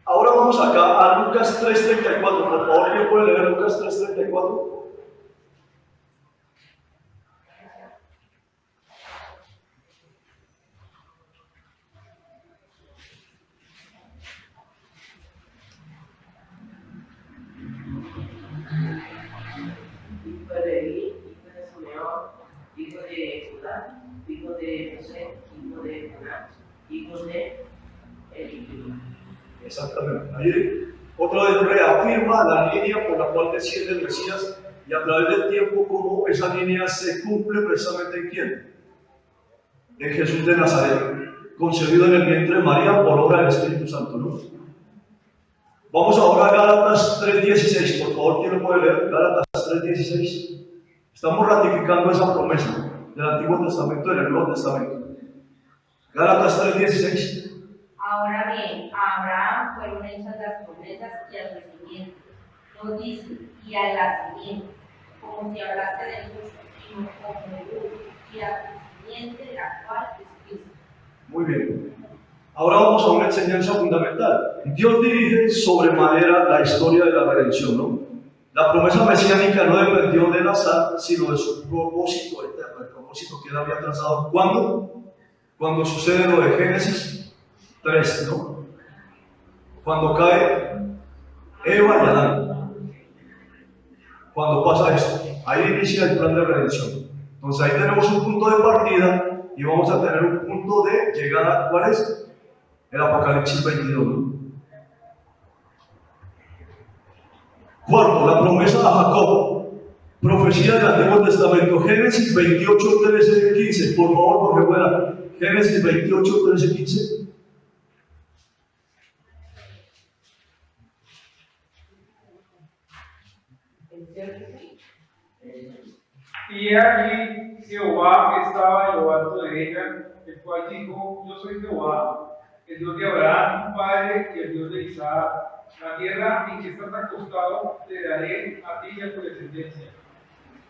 Ahora vamos acá a Lucas 3:34. Por favor, ¿quién puede leer Lucas 3:34? Hijo de Leví, hijo de Simeón, hijo de Judá, hijo de José, hijo de Jonás, hijo de Eli. Exactamente. Ahí otra vez reafirma la línea por la cual desciende el Mesías, y a través del tiempo cómo esa línea se cumple precisamente en quién: en Jesús de Nazaret, concebido en el vientre de María por obra del Espíritu Santo, ¿no? Vamos ahora a Gálatas 3:16, por favor, ¿quién lo puede leer? Gálatas 3:16. Estamos ratificando esa promesa del Antiguo Testamento y del Nuevo Testamento. Gálatas 3:16. Ahora bien, a Abraham fueron hechas las promesas y a su simiente. No dice, y a la simiente, como si hablaste de muchos, sino como de uno, y a tu simiente, la cual es Cristo. Muy bien. Ahora vamos a una enseñanza fundamental. Dios dirige sobremanera la historia de la redención, ¿no? La promesa mesiánica no dependió del azar, sino de su propósito eterno, el propósito que él había trazado. ¿Cuándo? Cuando sucede lo de Génesis 3, ¿no? Cuando cae Eva y Adán. Cuando pasa esto, ahí inicia el plan de redención. Entonces ahí tenemos un punto de partida y vamos a tener un punto de llegada. ¿Cuál es? El Apocalipsis 22, ¿no? Cuarto, la promesa a Jacob. Profecía del Antiguo Testamento. Génesis 28, 13, 15. Por favor, Jorge Buena. Génesis 28, 13, 15. Y aquí Jehová estaba en lo alto de ella, el cual dijo: Yo soy Jehová, el Dios de Abraham, tu padre, y el Dios de Isaac. La tierra en que estás acostado te daré a ti y a tu descendencia.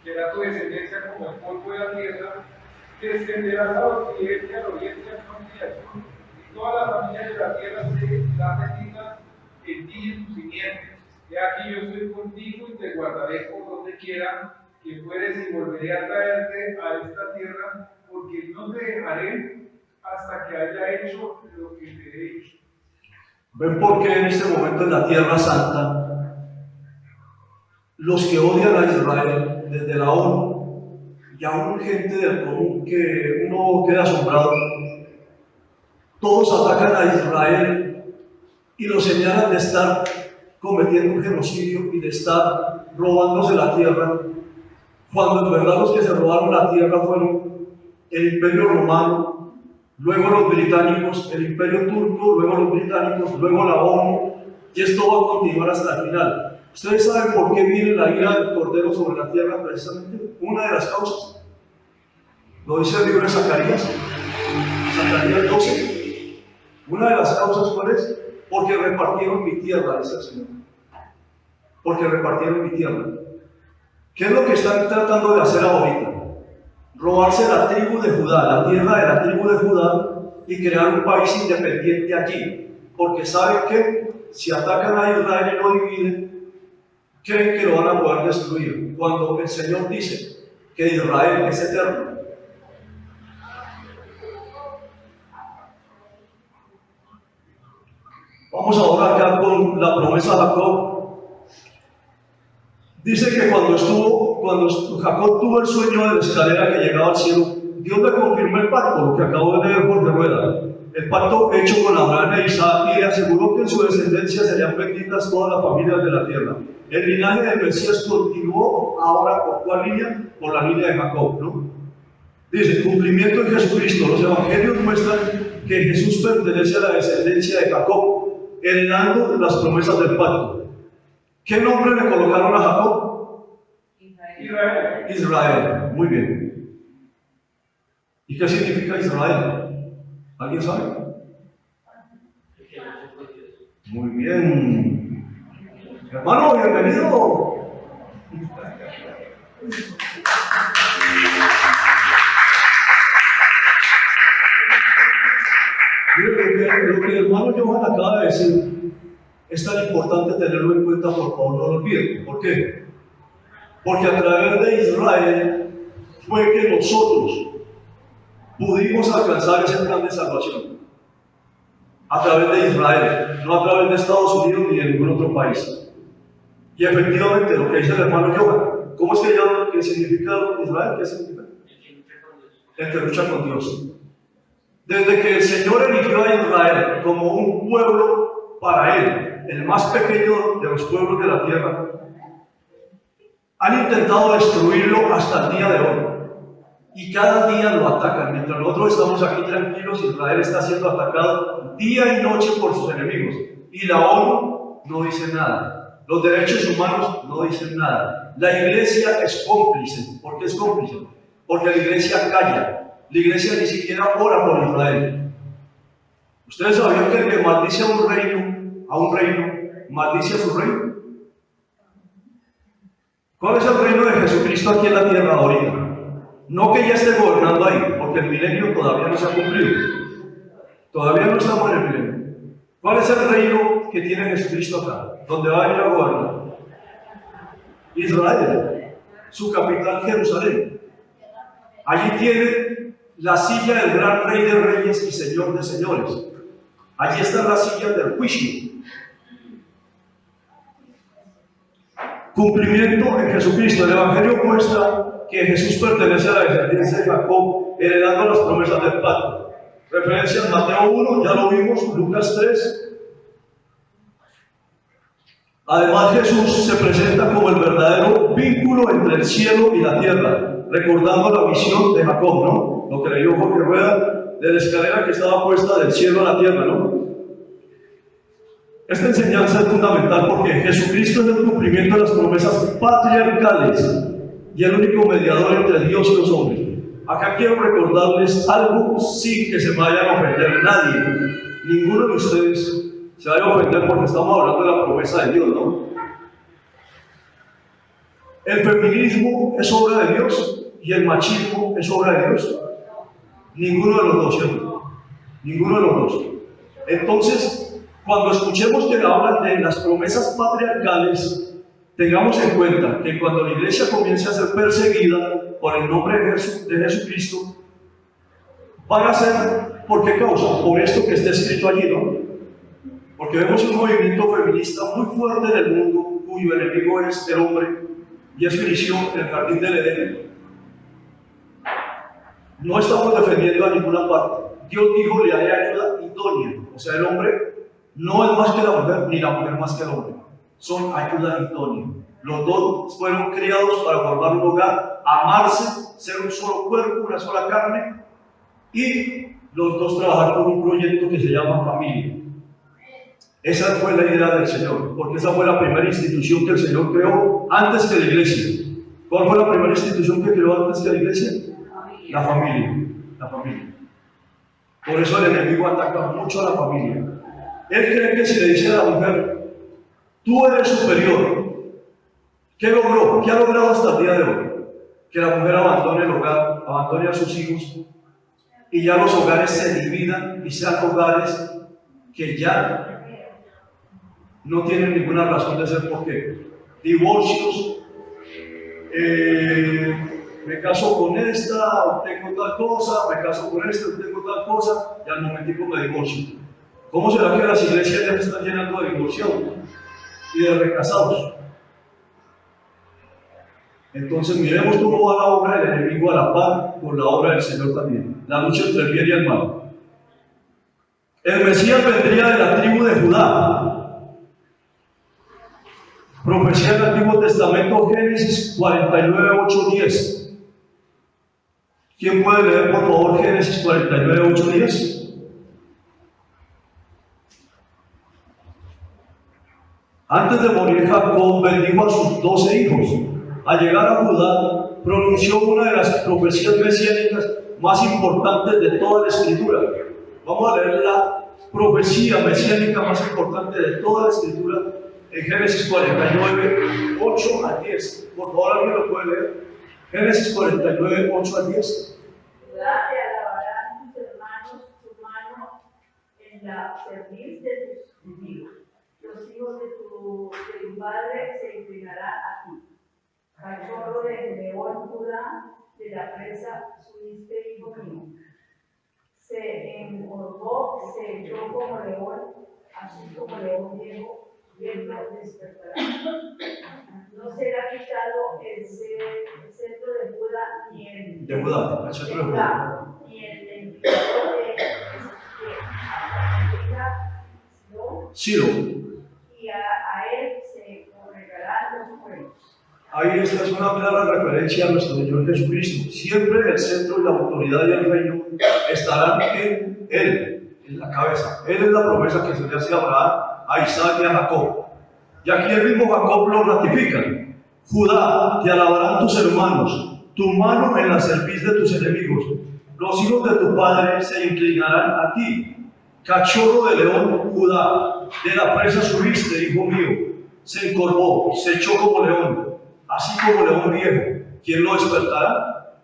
Será tu descendencia como el polvo de la tierra, te extenderás al occidente, al oriente, al norte y al sur. Y todas las familias de la tierra serán benditas en ti y en tu simiente. He aquí yo estoy contigo y te guardaré por donde quiera que fueres, y volveré a traerte a esta tierra, porque no te dejaré hasta que haya hecho lo que te he dicho. ¿Ven por qué en este momento en la Tierra Santa los que odian a Israel desde la ONU y aún gente del común que uno queda asombrado, todos atacan a Israel y lo señalan de estar cometiendo un genocidio y de estar robándose la tierra, cuando en verdad los que se robaron la tierra fueron el Imperio Romano, luego los británicos, el Imperio Turco, luego los británicos, luego la ONU, y esto va a continuar hasta el final. ¿Ustedes saben por qué viene la ira del Cordero sobre la tierra? Precisamente una de las causas. Lo dice el libro de Zacarías 12. Una de las causas, ¿cuál es? Porque repartieron mi tierra, dice el Señor. Porque repartieron mi tierra. ¿Qué es lo que están tratando de hacer ahorita? Robarse la tribu de Judá, la tierra de la tribu de Judá, y crear un país independiente allí. Porque saben que si atacan a Israel y lo dividen, creen que lo van a poder destruir. Cuando el Señor dice que Israel es eterno. Vamos ahora acá con la promesa de Jacob. Dice que cuando Jacob tuvo el sueño de la escalera que llegaba al cielo, Dios le confirmó el pacto, lo que acabo de leer por de rueda. El pacto hecho con Abraham e Isaac, y le aseguró que en su descendencia serían benditas todas las familias de la tierra. El linaje del Mesías continuó ahora por ¿cuál línea? Por la línea de Jacob, ¿no? Dice, cumplimiento en Jesucristo. Los evangelios muestran que Jesús pertenece a la descendencia de Jacob, heredando las promesas del pacto. ¿Qué nombre le colocaron a Jacob? Israel. Muy bien. ¿Y qué significa Israel? ¿Alguien sabe? Muy bien. Hermano, bienvenido. Lo que el hermano Johan acaba de decir es tan importante tenerlo en cuenta, por favor, no lo olviden. ¿Por qué? Porque a través de Israel fue que nosotros pudimos alcanzar ese plan de salvación. A través de Israel, no a través de Estados Unidos ni de ningún otro país. Y efectivamente, lo que dice el hermano Johan, ¿cómo es que llama? ¿Qué significa Israel? ¿Qué significa? El que lucha con Dios. Desde que el Señor eligió a Israel como un pueblo para Él, el más pequeño de los pueblos de la tierra, han intentado destruirlo hasta el día de hoy. Y cada día lo atacan. Mientras nosotros estamos aquí tranquilos, Israel está siendo atacado día y noche por sus enemigos. Y la ONU no dice nada. Los derechos humanos no dicen nada. La iglesia es cómplice. ¿Por qué es cómplice? Porque la iglesia calla. La iglesia ni siquiera ora por Israel. ¿Ustedes sabían que el que maldice a un reino, maldice a su reino? ¿Cuál es el reino de Jesucristo aquí en la tierra ahorita? No que ya esté gobernando ahí, porque el milenio todavía no se ha cumplido. Todavía no estamos en el milenio. ¿Cuál es el reino que tiene Jesucristo acá? ¿Dónde va a ir a gobernar? Israel, su capital Jerusalén. Allí tiene la silla del gran Rey de Reyes y Señor de Señores. Allí está la silla del juicio. Cumplimiento en Jesucristo. El Evangelio muestra que Jesús pertenece a la descendencia de Jacob, heredando las promesas del pacto. Referencia en Mateo 1, ya lo vimos, Lucas 3. Además, Jesús se presenta como el verdadero vínculo entre el cielo y la tierra, recordando la misión de Jacob, ¿no? Lo que leyó Jorge Rueda de la escalera que estaba puesta del cielo a la tierra, ¿no? Esta enseñanza es fundamental porque Jesucristo es el cumplimiento de las promesas patriarcales y el único mediador entre Dios y los hombres. Acá quiero recordarles algo sin que se me vayan a ofender nadie. Ninguno de ustedes se vaya a ofender porque estamos hablando de la promesa de Dios, ¿no? El feminismo es obra de Dios y el machismo es obra de Dios. Ninguno de los dos, ¿cierto? Ninguno de los dos. Entonces, cuando escuchemos que hablan de las promesas patriarcales, tengamos en cuenta que cuando la iglesia comience a ser perseguida por el nombre de Jesucristo, van a ser, ¿por qué causa? Por esto que está escrito allí, ¿no? Porque vemos un movimiento feminista muy fuerte en el mundo, cuyo enemigo es el hombre, y es fricción en el jardín del Edén. No estamos defendiendo a ninguna parte. Dios dijo, le haré ayuda idónea. O sea, el hombre no es más que la mujer, ni la mujer más que el hombre. Son ayuda idónea. Los dos fueron criados para formar un hogar, amarse, ser un solo cuerpo, una sola carne, y los dos trabajar con un proyecto que se llama familia. Esa fue la idea del Señor, porque esa fue la primera institución que el Señor creó antes que la iglesia. ¿Cuál fue la primera institución que creó antes que la iglesia? La familia, la familia. Por eso el enemigo ataca mucho a la familia. Él cree que si le dice a la mujer, tú eres superior, ¿qué logró? ¿Qué ha logrado hasta el día de hoy? Que la mujer abandone el hogar, abandone a sus hijos y ya los hogares se dividan y sean hogares que ya no tienen ninguna razón de ser. ¿Por qué? Divorcios, me caso con esta, tengo tal cosa, me caso con esta, tengo tal cosa, y al momentico me divorcio. ¿Cómo será que las iglesias ya se están llenando de divorciados y de recasados? Entonces miremos cómo va la obra del enemigo a la par con la obra del Señor también. La lucha entre el bien y el mal. El Mesías vendría de la tribu de Judá. Profecía del Antiguo Testamento, Génesis 49, 8, 10. ¿Quién puede leer por favor Génesis 49, 8, 10? Antes de morir Jacob bendijo a sus 12 hijos. Al llegar a Judá, pronunció una de las profecías mesiánicas más importantes de toda la Escritura. Vamos a leer la profecía mesiánica más importante de toda la Escritura en Génesis 49, 8 a 10. Por favor, ¿alguien lo puede leer? Génesis 49, 8 a 10. Judá, te alabarán tus hermanos, tu mano en la cerviz de tus hijos. Los hijos de tu padre se inclinarán a ti. Cachorro de león, Judá, de la presa subiste, hijo mío. Se encorvó, se echó como león, así como león viejo, bien lo despertará. No será quitado el centro de Judá, ni el De Judá, el centro de Judá. ni el indicador de Silo. y a él se congregarán los pueblos. Ahí esta es una clara referencia a nuestro Señor Jesucristo. Siempre el centro y la autoridad y el reino estarán en Él, en la cabeza. Él es la promesa que se le hace a Abraham, a Isaac y a Jacob. Y aquí el mismo Jacob lo ratifica. Judá, te alabarán tus hermanos, tu mano en la cerviz de tus enemigos. Los hijos de tu padre se inclinarán a ti. Cachorro de león, Judá, de la presa subiste, hijo mío. Se encorvó, se echó como león, así como león viejo. ¿Quién lo despertará?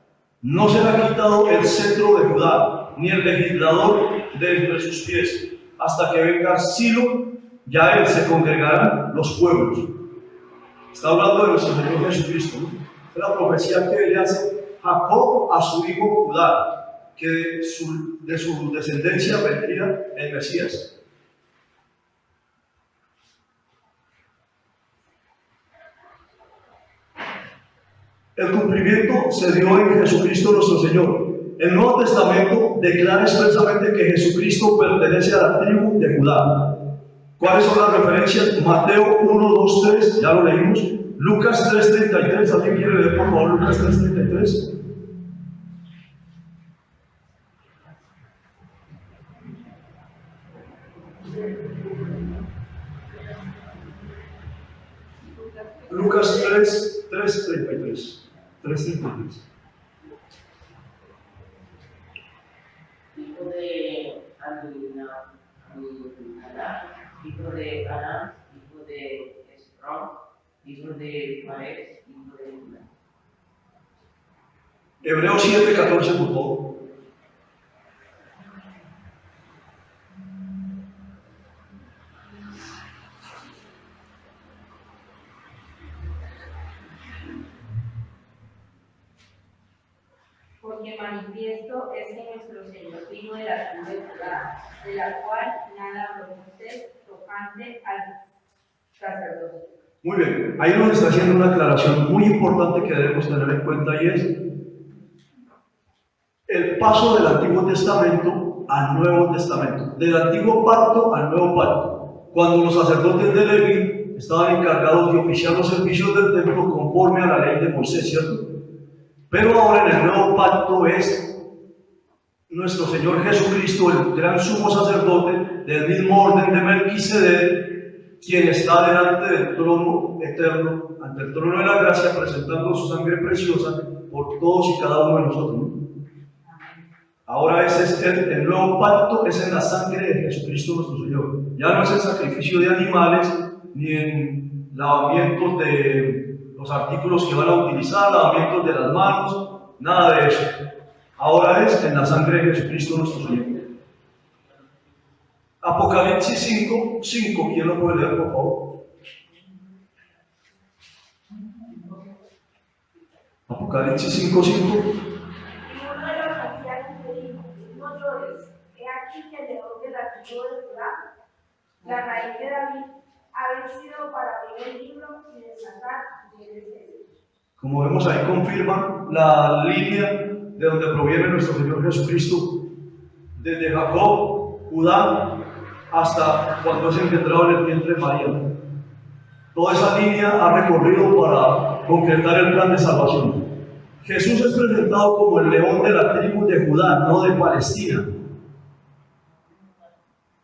No será quitado el cetro de Judá, ni el legislador de entre sus pies, hasta que venga Silo, ya él se congregarán los pueblos. Está hablando de nuestro Señor Jesucristo, ¿no? Es la profecía que le hace Jacob a su hijo Judá, que de su descendencia vendría el Mesías. El cumplimiento se dio en Jesucristo nuestro Señor. El Nuevo Testamento declara expresamente que Jesucristo pertenece a la tribu de Judá. ¿Cuáles son las referencias? Mateo 1, 2, 3, ya lo leímos. Lucas 3, 33, ¿alguien quiere leer por favor Lucas 3, 33? Lucas 3, 3, 33. 3, 33. Hijo de Aminadab, hijo de Anán, hijo de Esrom, hijo de Fares, hijo de Judá. Hebreos 7, 14, por favor. Porque manifiesto es que nuestro Señor vino de la tribu de Judá, de la cual nada habló Moisés tocante al sacerdocio. Muy bien, ahí nos está haciendo una aclaración muy importante que debemos tener en cuenta y es el paso del Antiguo Testamento al Nuevo Testamento, del Antiguo Pacto al Nuevo Pacto. Cuando los sacerdotes de Leví estaban encargados de oficiar los servicios del templo conforme a la ley de Moisés, ¿cierto? Pero ahora en el Nuevo Pacto es nuestro Señor Jesucristo, el gran sumo sacerdote del mismo orden de Melquisedec, quien está delante del trono eterno, ante el trono de la gracia, presentando su sangre preciosa por todos y cada uno de nosotros, ¿no? Ahora ese es el nuevo pacto, es en la sangre de Jesucristo nuestro Señor. Ya no es el sacrificio de animales, ni en lavamientos de los artículos que van a utilizar, lavamientos de las manos, nada de eso. Ahora es en la sangre de Jesucristo nuestro Señor. Apocalipsis 5, ¿quién lo puede leer, por favor? Apocalipsis 5:5. Y uno de los ancianos me dijo: no llores, he aquí que el león de la tribu de Judá, la raíz de David, ha vencido para abrir el libro y desatar bienes de Dios. Como vemos ahí, confirma la línea de donde proviene nuestro Señor Jesucristo, desde Jacob, Judá, hasta cuando es engendrado en el vientre de María. Toda esa línea ha recorrido para concretar el plan de salvación. Jesús es presentado como el león de la tribu de Judá, no de Palestina.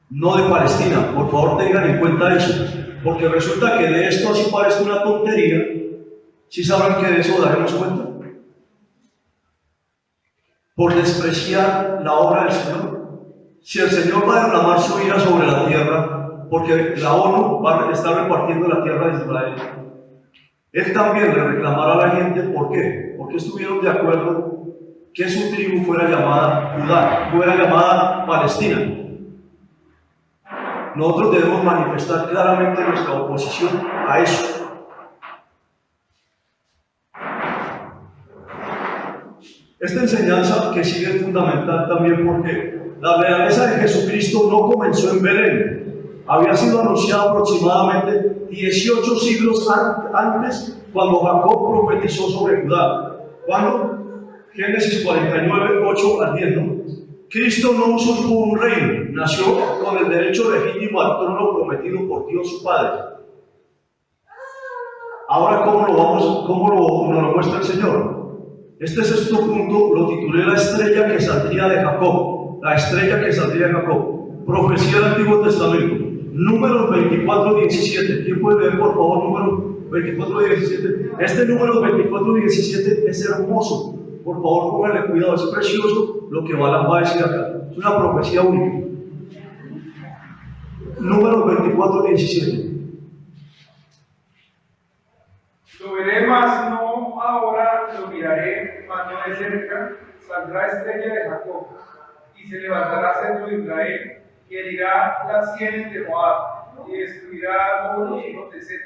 No de Palestina, por favor tengan en cuenta eso, porque resulta que de esto así parece una tontería. ¿Sí saben que de eso daremos cuenta? Por despreciar la obra del Señor. Si el Señor va a derramar su ira sobre la tierra, porque la ONU está repartiendo la tierra de Israel, Él también le reclamará a la gente. ¿Por qué? Porque estuvieron de acuerdo que su tribu fuera llamada Judá, fuera llamada Palestina. Nosotros debemos manifestar claramente nuestra oposición a eso. Esta enseñanza que sigue es fundamental también porque la realeza de Jesucristo no comenzó en Belén. Había sido anunciado aproximadamente 18 siglos antes, cuando Jacob profetizó sobre Judá. ¿Cuándo? Génesis 49, 8 al 10, ¿no? Cristo no usurpó un reino, nació con el derecho legítimo al trono prometido por Dios su Padre. Ahora, ¿cómo nos lo muestra el Señor? Este sexto punto lo titulé la estrella que saldría de Jacob. La estrella que saldría de Jacob. Profecía del Antiguo Testamento. Números 24:17. ¿Quién puede leer, por favor, número 24:17? Este número 24:17 es hermoso. Por favor, pónganle cuidado, es precioso lo que Balaam va a decir acá. Es una profecía única. Número 24:17. Lo veré, mas no ahora, lo miraré cuando de cerca saldrá estrella de Jacob, y se levantará centro de Israel, y herirá las sienes de Moab, y destruirá a todos los hijos de Set.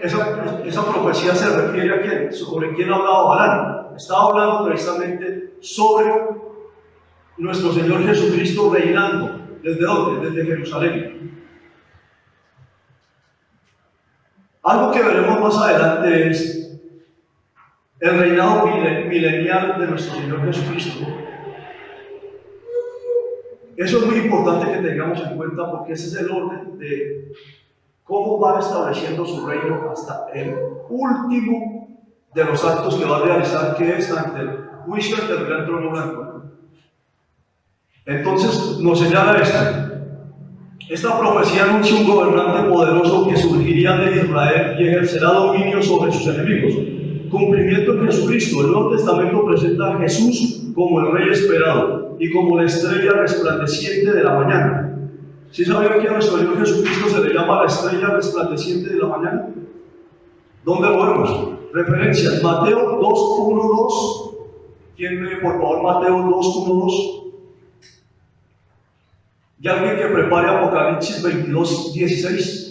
Esa profecía se refiere a quién, sobre quién hablaba Balaam. Estaba hablando precisamente sobre nuestro Señor Jesucristo reinando. ¿Desde dónde? Desde Jerusalén. Algo que veremos más adelante es el reinado milenial de nuestro Señor Jesucristo. Eso es muy importante que tengamos en cuenta, porque ese es el orden de cómo va estableciendo su reino hasta el último de los actos que va a realizar, que es ante el juicio ante el gran trono blanco. Entonces nos señala esto. Esta profecía anuncia un gobernante poderoso que surgiría de Israel y ejercerá dominio sobre sus enemigos. Cumplimiento en Jesucristo. El Nuevo Testamento presenta a Jesús como el Rey esperado y como la estrella resplandeciente de la mañana. ¿Sí sabían que a nuestro Señor Jesucristo se le llama la estrella resplandeciente de la mañana? ¿Dónde lo vemos? Referencias: Mateo 2:1-2. ¿Quién lee, por favor, Mateo 2:1-2? Y alguien que prepare Apocalipsis 22:16.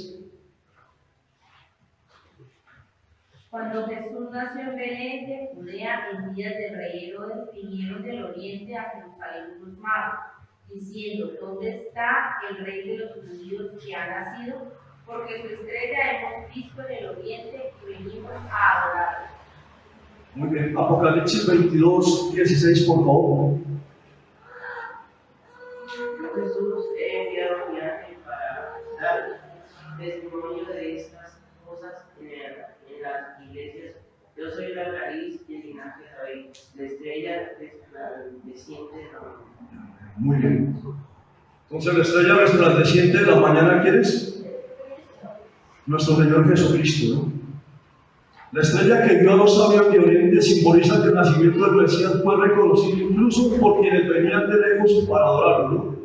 Cuando Jesús nació en Belén de Judea en días del rey Herodes, vinieron del oriente a Jerusalén unos magos, diciendo: ¿dónde está el rey de los judíos que ha nacido? Porque su estrella hemos visto en el oriente y venimos a adorarlo. Muy bien, Apocalipsis 22:16, por favor. Jesús he enviado mi ángel para dar testimonio de estas cosas en las iglesias. Yo soy la raíz y el linaje de David, la estrella resplandeciente de la mañana. Muy bien. Entonces, la estrella resplandeciente de la mañana, ¿quién es? Nuestro Señor Jesucristo, ¿no? La estrella que dio a los sabios de Oriente simboliza que el nacimiento del Mesías fue reconocido incluso por quienes venían de lejos para adorarlo, ¿no?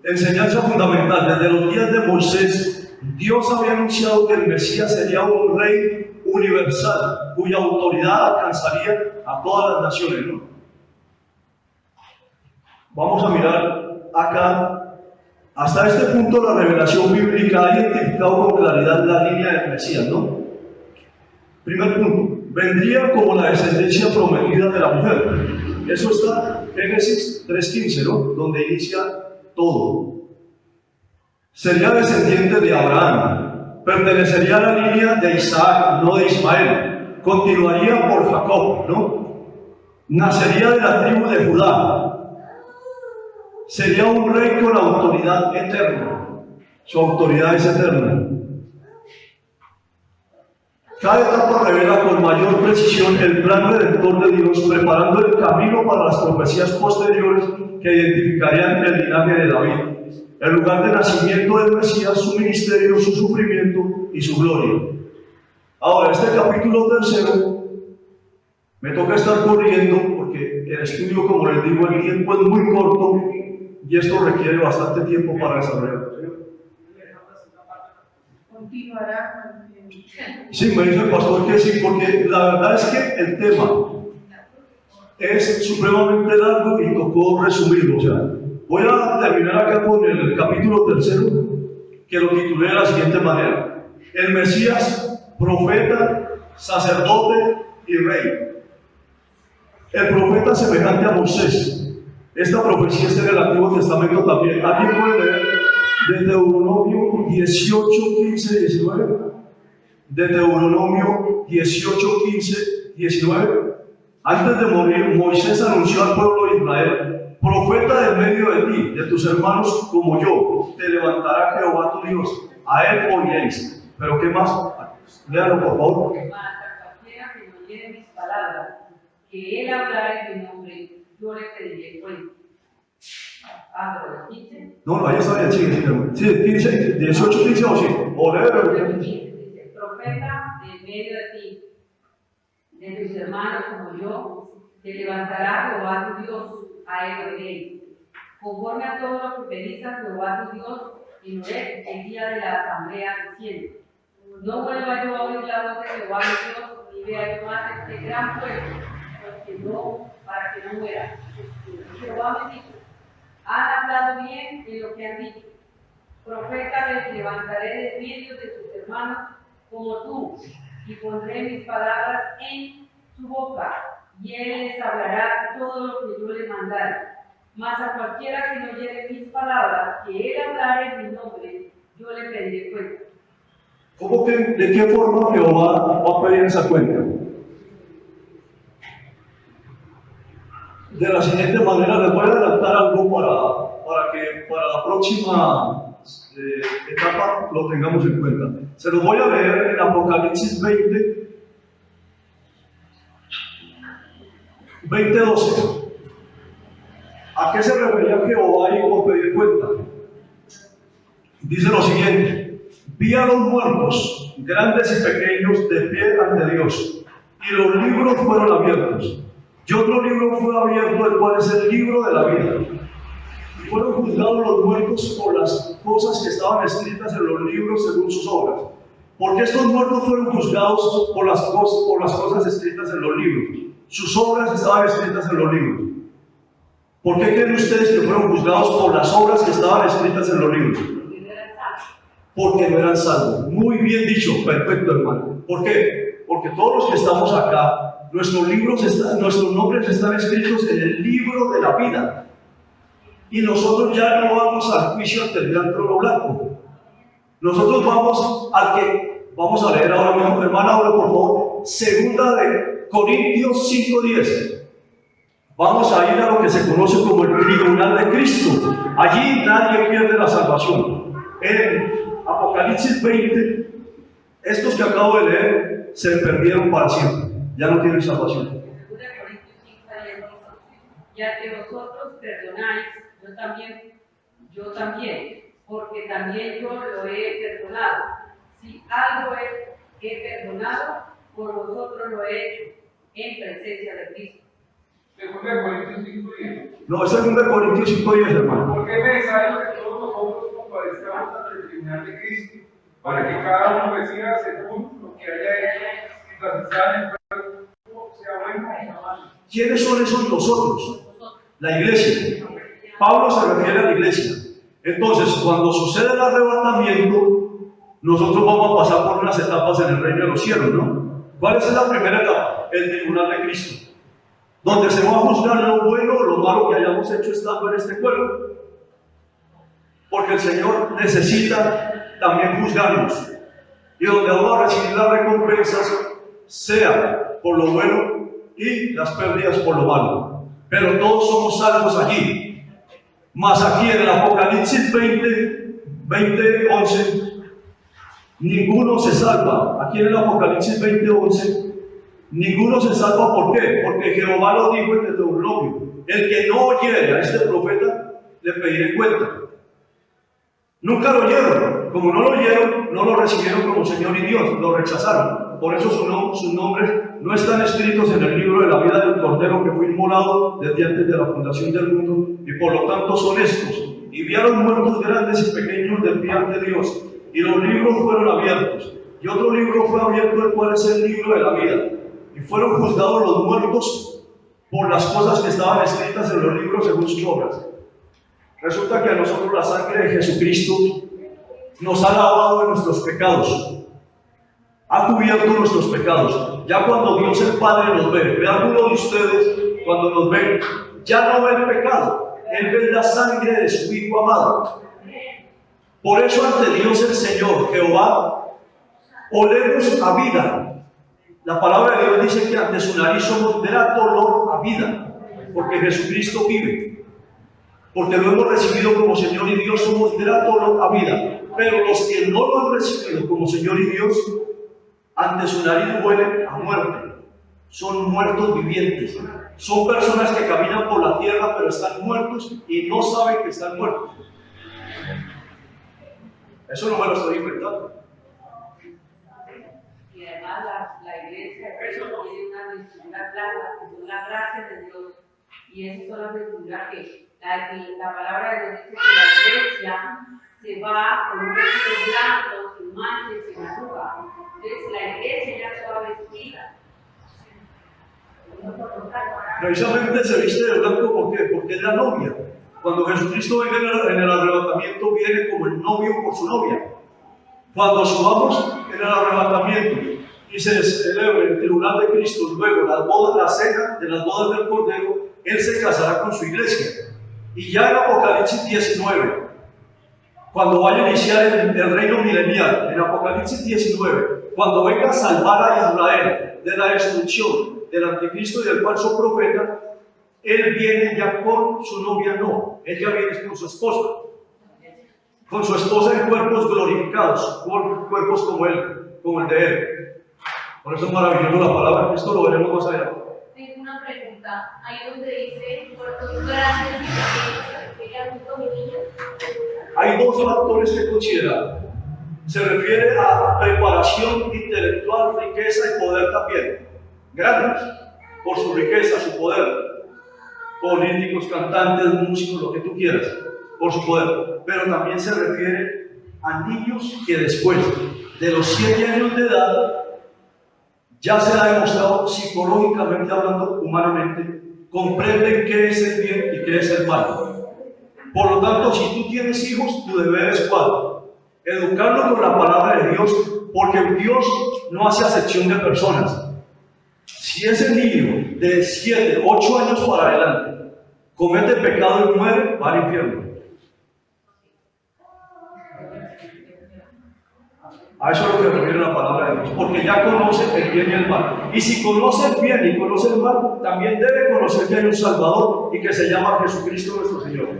Enseñanza fundamental: desde los días de Moisés, Dios había anunciado que el Mesías sería un rey universal, cuya autoridad alcanzaría a todas las naciones, ¿no? Vamos a mirar acá. Hasta este punto la revelación bíblica ha identificado con claridad la línea del Mesías, ¿no? Primer punto: vendría como la descendencia prometida de la mujer. Eso está en Génesis 3:15, ¿no? Donde inicia todo. Sería descendiente de Abraham, pertenecería a la línea de Isaac, no de Ismael, continuaría por Jacob, ¿no? Nacería de la tribu de Judá, sería un rey con autoridad eterna, su autoridad es eterna. Cada etapa revela con mayor precisión el plan redentor de Dios, preparando el camino para las profecías posteriores que identificarían el linaje de David, el lugar de nacimiento del Mesías, su ministerio, su sufrimiento y su gloria. Ahora, este capítulo tercero me toca estar corriendo porque el estudio, como les digo, el tiempo es muy corto y esto requiere bastante tiempo para desarrollarlo. Continuará. Sí, me dice el pastor que sí, porque la verdad es que el tema es supremamente largo y tocó resumirlo. O sea, voy a terminar acá con el capítulo tercero, que lo titulé de la siguiente manera: el Mesías, profeta, sacerdote y rey. El profeta semejante a Moisés. Esta profecía está en el Antiguo Testamento también. ¿Alguien puede leer de Deuteronomio 18, 15, 19? De Deuteronomio 18, 15, 19. Antes de morir, Moisés anunció al pueblo de Israel: profeta en medio de ti, de tus hermanos como yo, te levantará Jehová tu Dios, a él oiréis. ¿Pero qué más? Léalo, por favor. Cualquiera que no oyere mis palabras, que él hablara en mi nombre, yo le pediré cuenta. No, ahí está bien, sí, 15, 18, 15 o sí. O léelo. Dice: profeta en medio de ti, de tus hermanos como yo, te levantará Jehová tu Dios, a él oiréis. Conforme a todo lo que pedís a Jehová tu Dios en Horeb, el día de la asamblea, diciendo: no vuelva yo a oír la voz de Jehová mi Dios, ni vea yo más este gran pueblo, porque no, para que no muera. Jehová me dijo: han hablado bien en lo que han dicho. Profeta les levantaré de medio de sus hermanos como tú, y pondré mis palabras en su boca, y él les hablará todo lo que yo le mandare. Mas a cualquiera que no oyere mis palabras, que él hablare en mi nombre, yo le pediré cuenta. ¿Cómo que, de qué forma Jehová va a pedir esa cuenta? De la siguiente manera: les voy a adelantar algo para la próxima etapa lo tengamos en cuenta. Se los voy a leer en Apocalipsis 20:12. ¿A qué se refería Jehová ahí con pedir cuenta? Dice lo siguiente: vi a los muertos, grandes y pequeños, de pie ante Dios, y los libros fueron abiertos. Y otro libro fue abierto, el cual es el libro de la vida. Y fueron juzgados los muertos por las cosas que estaban escritas en los libros según sus obras. ¿Por qué estos muertos fueron juzgados por las cosas escritas en los libros? Sus obras estaban escritas en los libros. ¿Por qué creen ustedes que fueron juzgados por las obras que estaban escritas en los libros? Porque no eran salvos. Muy bien dicho, perfecto, hermano. ¿Por qué? Porque todos los que estamos acá, nuestros nombres están escritos en el libro de la vida. Y nosotros ya no vamos al juicio ante el gran trono blanco. Nosotros vamos a leer ahora mismo, hermana, ahora por favor, 2 de Corintios 5:10. Vamos a ir a lo que se conoce como el tribunal de Cristo. Allí nadie pierde la salvación. En Apocalipsis 20, estos que acabo de leer se perdieron para siempre. Ya no tienen salvación. Ya que vosotros perdonáis, yo también, porque también yo lo he perdonado. Si algo he perdonado, por vosotros lo he hecho en presencia de Cristo. Segunda de Corintios 5:10. No, es 2 Corintios 5:10, hermano. Porque es necesario que todos nosotros comparezcamos ante el tribunal de Cristo, para que cada uno reciba según lo que haya hecho, mientras está en el cuerpo, sea bueno o malo. ¿Quiénes son esos nosotros? La iglesia. Pablo se refiere a la iglesia. Entonces, cuando sucede el arrebatamiento, nosotros vamos a pasar por unas etapas en el reino de los cielos, ¿no? ¿Cuál es la primera etapa? El tribunal de Cristo, donde se va a juzgar lo bueno o lo malo que hayamos hecho estando en este cuerpo. Porque el Señor necesita también juzgarnos. Y donde vamos a recibir las recompensas, sea por lo bueno y las pérdidas por lo malo. Pero todos somos salvos allí. Mas aquí en el Apocalipsis 20:11, ninguno se salva. Aquí en el Apocalipsis 20:11, ninguno se salva. ¿Por qué? Porque Jehová lo dijo en Deuteronomio: el que no oyere a este profeta, le pediré cuenta. Nunca lo oyeron. Como no lo oyeron, no lo recibieron como Señor y Dios, lo rechazaron. Por eso sus nombres no están escritos en el libro de la vida del Cordero que fue inmolado desde antes de la fundación del mundo, y por lo tanto son estos. Y vieron muertos grandes y pequeños de pie ante Dios, y los libros fueron abiertos. Y otro libro fue abierto, el cual es el libro de la vida. Y fueron juzgados los muertos por las cosas que estaban escritas en los libros según sus obras. Resulta que a nosotros la sangre de Jesucristo nos ha lavado de nuestros pecados, ha cubierto nuestros pecados. Ya cuando Dios el Padre nos ve, vean uno de ustedes, cuando nos ven, ya no ve el pecado, Él ve la sangre de su Hijo amado. Por eso ante Dios el Señor, Jehová, olemos a vida. La palabra de Dios dice que ante su nariz somos grato olor a vida, porque Jesucristo vive. Porque lo hemos recibido como Señor y Dios, somos grato olor a vida. Pero los que no lo han recibido como Señor y Dios, ante su nariz huelen a muerte. Son muertos vivientes. Son personas que caminan por la tierra, pero están muertos y no saben que están muertos. Eso no me lo estoy inventando. Y además la iglesia tiene una vestidura blanca, que son la gracia de Dios. Y esas son las vestiduras que la palabra de Dios dice que la iglesia se va con un vestido blanco, sin mancha y sin arruga. Entonces la iglesia ya se va vestida. Precisamente se viste de blanco, ¿por qué? Porque es la novia. Cuando Jesucristo venga en el arrebatamiento, viene como el novio por su novia. Cuando subamos en el arrebatamiento y se celebre el tribunal de Cristo, luego las bodas, la cena de las bodas del Cordero, Él se casará con su iglesia. Y ya en Apocalipsis 19, cuando vaya a iniciar el reino milenial, en Apocalipsis 19, cuando venga a salvar a Israel de la destrucción del anticristo y del falso profeta, Él viene ya con su novia, no, Él ya viene con su esposa en cuerpos glorificados, cuerpos como el de Él. Por eso es maravilloso la palabra, esto lo veremos más allá. Tengo una pregunta, ahí donde dice puertos grandes y pequeños, ¿se refiere a adultos y niños? Hay dos factores que considerar. Se refiere a preparación intelectual, riqueza y poder también. Grandes, por su riqueza, su poder. Políticos, cantantes, músicos, lo que tú quieras, por su poder. Pero también se refiere a niños que después de los 7 años de edad ya se ha demostrado psicológicamente hablando, humanamente, comprenden qué es el bien y qué es el mal. Por lo tanto, si tú tienes hijos, tu deber es ¿cuál? Educarlos con la palabra de Dios, porque Dios no hace acepción de personas. Si ese niño de 7, 8 años para adelante comete pecado y muere, va al infierno. A eso es lo que refiere la palabra de Dios, porque ya conoce el bien y el mal. Y si conoce el bien y conoce el mal, también debe conocer que hay un Salvador y que se llama Jesucristo nuestro Señor.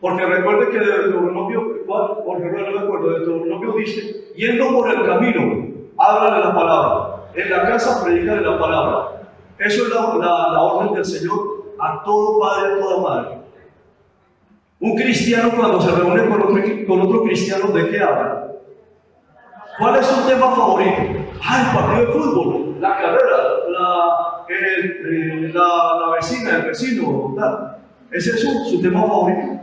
Porque recuerde que de Deuteronomio, porque no me acuerdo, de Deuteronomio dice, yendo por el camino, háblale la palabra, en la casa predícale la palabra. Eso es la orden del Señor a todo padre, a toda madre. Un cristiano cuando se reúne con otro cristiano, ¿de qué habla? ¿Cuál es tu tema favorito? El partido de fútbol, la carrera, la vecina, el vecino, tal. ¿Es eso su tema favorito?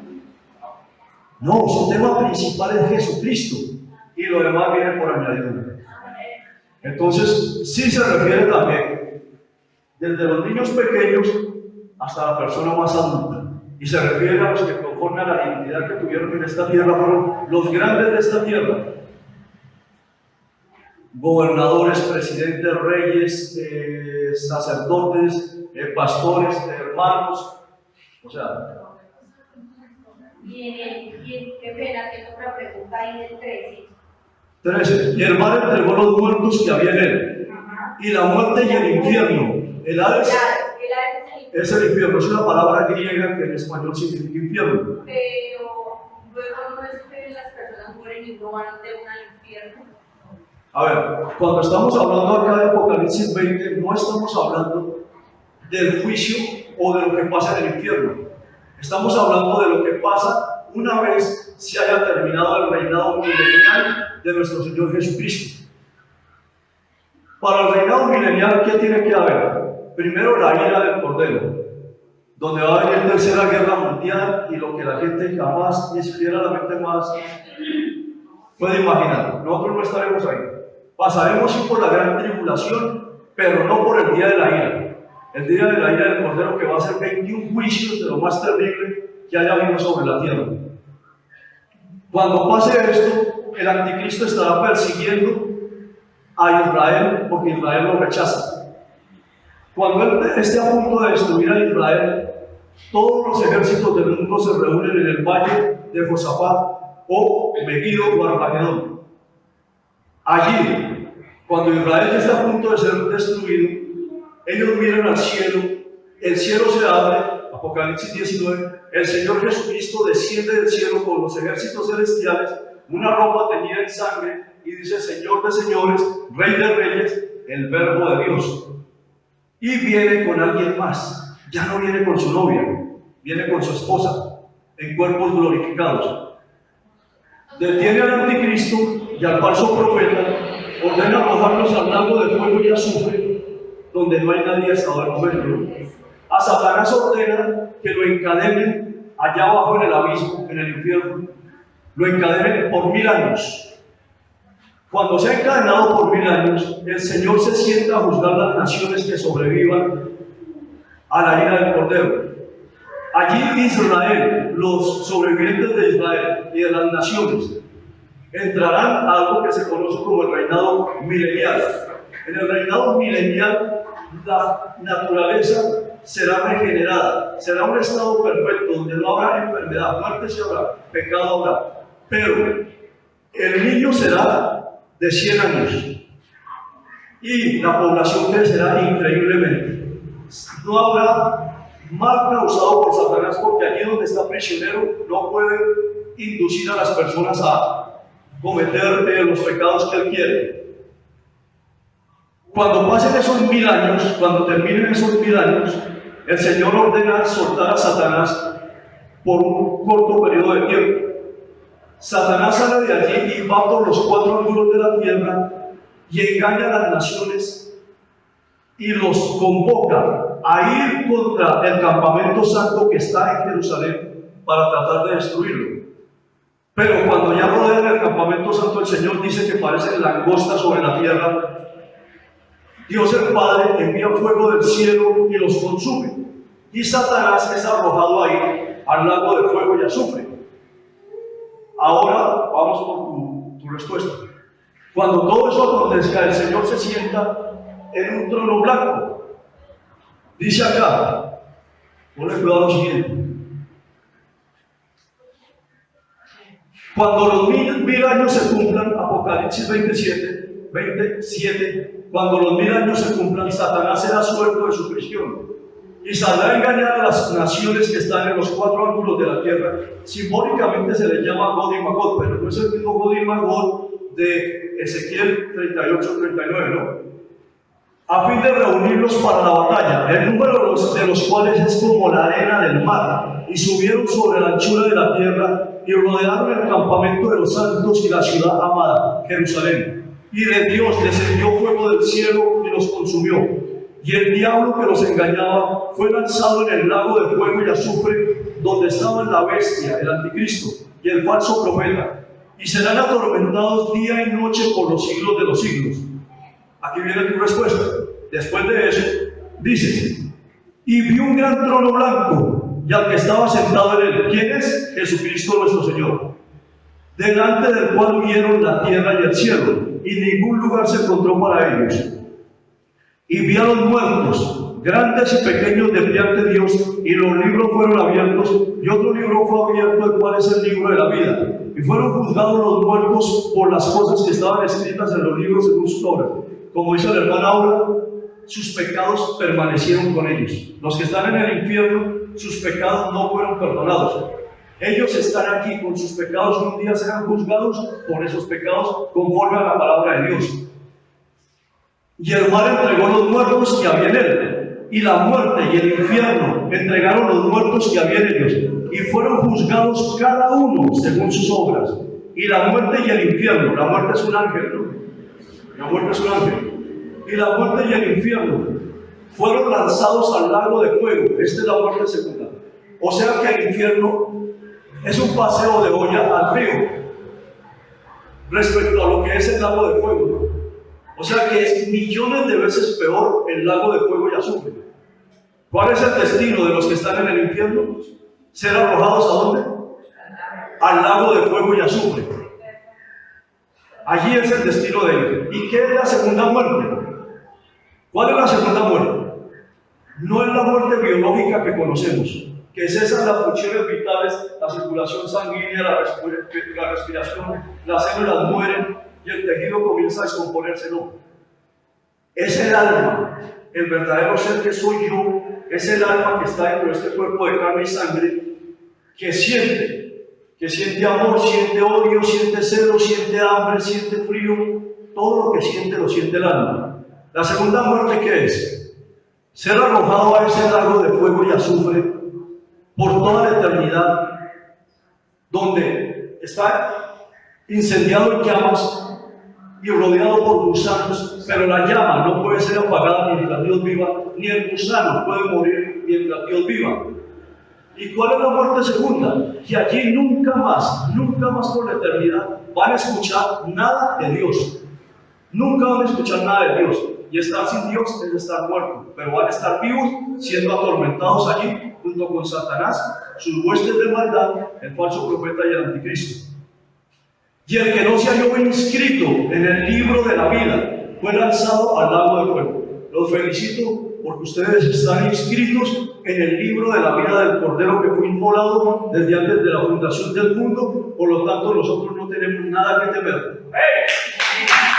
No, su tema principal es Jesucristo y lo demás viene por añadidura. Entonces, sí se refiere también desde los niños pequeños hasta la persona más adulta. Y se refiere a los que conforme a la dignidad que tuvieron en esta tierra fueron los grandes de esta tierra. Gobernadores, presidentes, reyes, sacerdotes, pastores, hermanos, o sea. Y qué pena, tengo otra pregunta ahí del 13. 13. Y el mar entregó los muertos que había en él, y la muerte y el infierno. El Hades es el infierno, es una palabra griega que en español significa infierno. Pero luego no es que las personas mueren y no van de una al infierno. A ver, cuando estamos hablando acá de Apocalipsis 20, no estamos hablando del juicio o de lo que pasa en el infierno. Estamos hablando de lo que pasa una vez se haya terminado el reinado milenial de nuestro Señor Jesucristo. Para el reinado milenial, ¿qué tiene que haber? Primero, la ira del Cordero, donde va a venir tercera guerra mundial y lo que la gente jamás, ni siquiera la mente más puede imaginar. Nosotros no estaremos ahí. Pasaremos sí por la gran tribulación, pero no por el día de la ira. El día de la ira del Cordero, que va a ser 21 juicios de lo más terrible que haya habido sobre la tierra. Cuando pase esto, el anticristo estará persiguiendo a Israel porque Israel lo rechaza. Cuando él esté a punto de destruir a Israel, todos los ejércitos del mundo se reúnen en el valle de Josafat o Megiddo o Armagedón. Allí, cuando Israel ya está a punto de ser destruido, ellos miran al cielo, el cielo se abre, Apocalipsis 19, el Señor Jesucristo desciende del cielo con los ejércitos celestiales, una ropa teñida en sangre, y dice: Señor de señores, Rey de reyes, el Verbo de Dios. Y viene con alguien más, ya no viene con su novia, viene con su esposa, en cuerpos glorificados. Detiene al anticristo y al falso profeta, ordena arrojarlos al lago de fuego y azufre, donde no hay nadie hasta el momento. A Satanás ordena que lo encadenen allá abajo en el abismo, en el infierno, lo encadenen por 1000 años. Cuando sea encadenado por 1000 años, el Señor se sienta a juzgar las naciones que sobrevivan a la ira del Cordero. Allí Israel, los sobrevivientes de Israel y de las naciones, entrarán a algo que se conoce como el reinado milenial. En el reinado milenial, la naturaleza será regenerada, será un estado perfecto donde no habrá enfermedad, muerte sí habrá, pecado habrá, pero el niño será de 100 años y la población crecerá increíblemente. No habrá mal causado por Satanás, porque allí donde está prisionero no puede inducir a las personas a cometer los pecados que él quiere. Cuando pasen esos 1000 años, cuando terminen esos 1000 años, el Señor ordena soltar a Satanás por un corto periodo de tiempo. Satanás sale de allí y va por los 4 ángulos de la tierra y engaña a las naciones y los convoca a ir contra el campamento santo que está en Jerusalén para tratar de destruirlo. Pero cuando ya rodean el campamento santo, el Señor dice que parecen langostas sobre la tierra. Dios el Padre envía fuego del cielo y los consume. Y Satanás es arrojado ahí al lago de fuego y azufre. Ahora vamos por tu respuesta. Cuando todo eso acontezca, el Señor se sienta en un trono blanco. Dice acá, ponle cuidado lo siguiente. Cuando los 1000 años se cumplan, Apocalipsis 27, cuando los 1000 años se cumplan, Satanás será suelto de su prisión y saldrá a engañar a las naciones que están en los 4 ángulos de la tierra. Simbólicamente se les llama Gog y Magog, pero no es el mismo Gog y Magog de Ezequiel 38-39, ¿no? A fin de reunirlos para la batalla, el número de los cuales es como la arena del mar, y subieron sobre la anchura de la tierra y rodearon el campamento de los santos y la ciudad amada, Jerusalén. y de Dios descendió fuego del cielo y los consumió. Y el diablo que los engañaba fue lanzado en el lago de fuego y azufre, donde estaban la bestia, el anticristo, y el falso profeta, y serán atormentados día y noche por los siglos de los siglos. Aquí viene tu respuesta. Después de eso, dice: y vi un gran trono blanco, y al que estaba sentado en él. ¿Quién es? Jesucristo nuestro Señor. Delante del cual vieron la tierra y el cielo, y ningún lugar se encontró para ellos. Y vi a los muertos, grandes y pequeños, de pie ante Dios, y los libros fueron abiertos, y otro libro fue abierto, el cual es el libro de la vida. Y fueron juzgados los muertos por las cosas que estaban escritas en los libros según sus obras. Como dice el hermano Aura, sus pecados permanecieron con ellos. Los que están en el infierno, sus pecados no fueron perdonados. Ellos están aquí con sus pecados y un día serán juzgados por esos pecados conforme a la palabra de Dios. Y el mar entregó los muertos que había en él, y la muerte y el infierno entregaron los muertos que había en ellos, y fueron juzgados cada uno según sus obras. Y la muerte y el infierno, la muerte es un ángel, ¿no? La muerte es un ángel. Y la muerte y el infierno fueron lanzados al lago de fuego. Esta es la muerte segunda. O sea que el infierno es un paseo de olla al río respecto a lo que es el lago de fuego. O sea que es millones de veces peor el lago de fuego y azufre. ¿Cuál es el destino de los que están en el infierno? ¿Ser arrojados a dónde? Al lago de fuego y azufre. Allí es el destino de ellos. ¿Y qué es la segunda muerte? ¿Cuál es la segunda muerte? No es la muerte biológica que conocemos, que cesan las funciones vitales, la circulación sanguínea, la respiración, las células mueren y el tejido comienza a descomponerse. No. Es el alma, el verdadero ser que soy yo, es el alma que está dentro de este cuerpo de carne y sangre, que siente amor, siente odio, siente celo, siente hambre, siente frío. Todo lo que siente lo siente el alma. La segunda muerte, ¿qué es? Ser arrojado a ese lago de fuego y azufre por toda la eternidad, donde está incendiado en llamas y rodeado por gusanos, pero la llama no puede ser apagada mientras Dios viva, ni el gusano puede morir mientras Dios viva. ¿Y cuál es la muerte segunda? Que allí nunca más por la eternidad van a escuchar nada de Dios. Nunca van a escuchar nada de Dios. Y estar sin Dios es estar muerto, pero van a estar vivos siendo atormentados allí junto con Satanás, sus huestes de maldad, el falso profeta y el anticristo. Y el que no se halló inscrito en el libro de la vida fue lanzado al lago de fuego. Los felicito porque ustedes están inscritos en el libro de la vida del Cordero que fue inmolado desde antes de la fundación del mundo. Por lo tanto, nosotros no tenemos nada que temer. ¡Hey!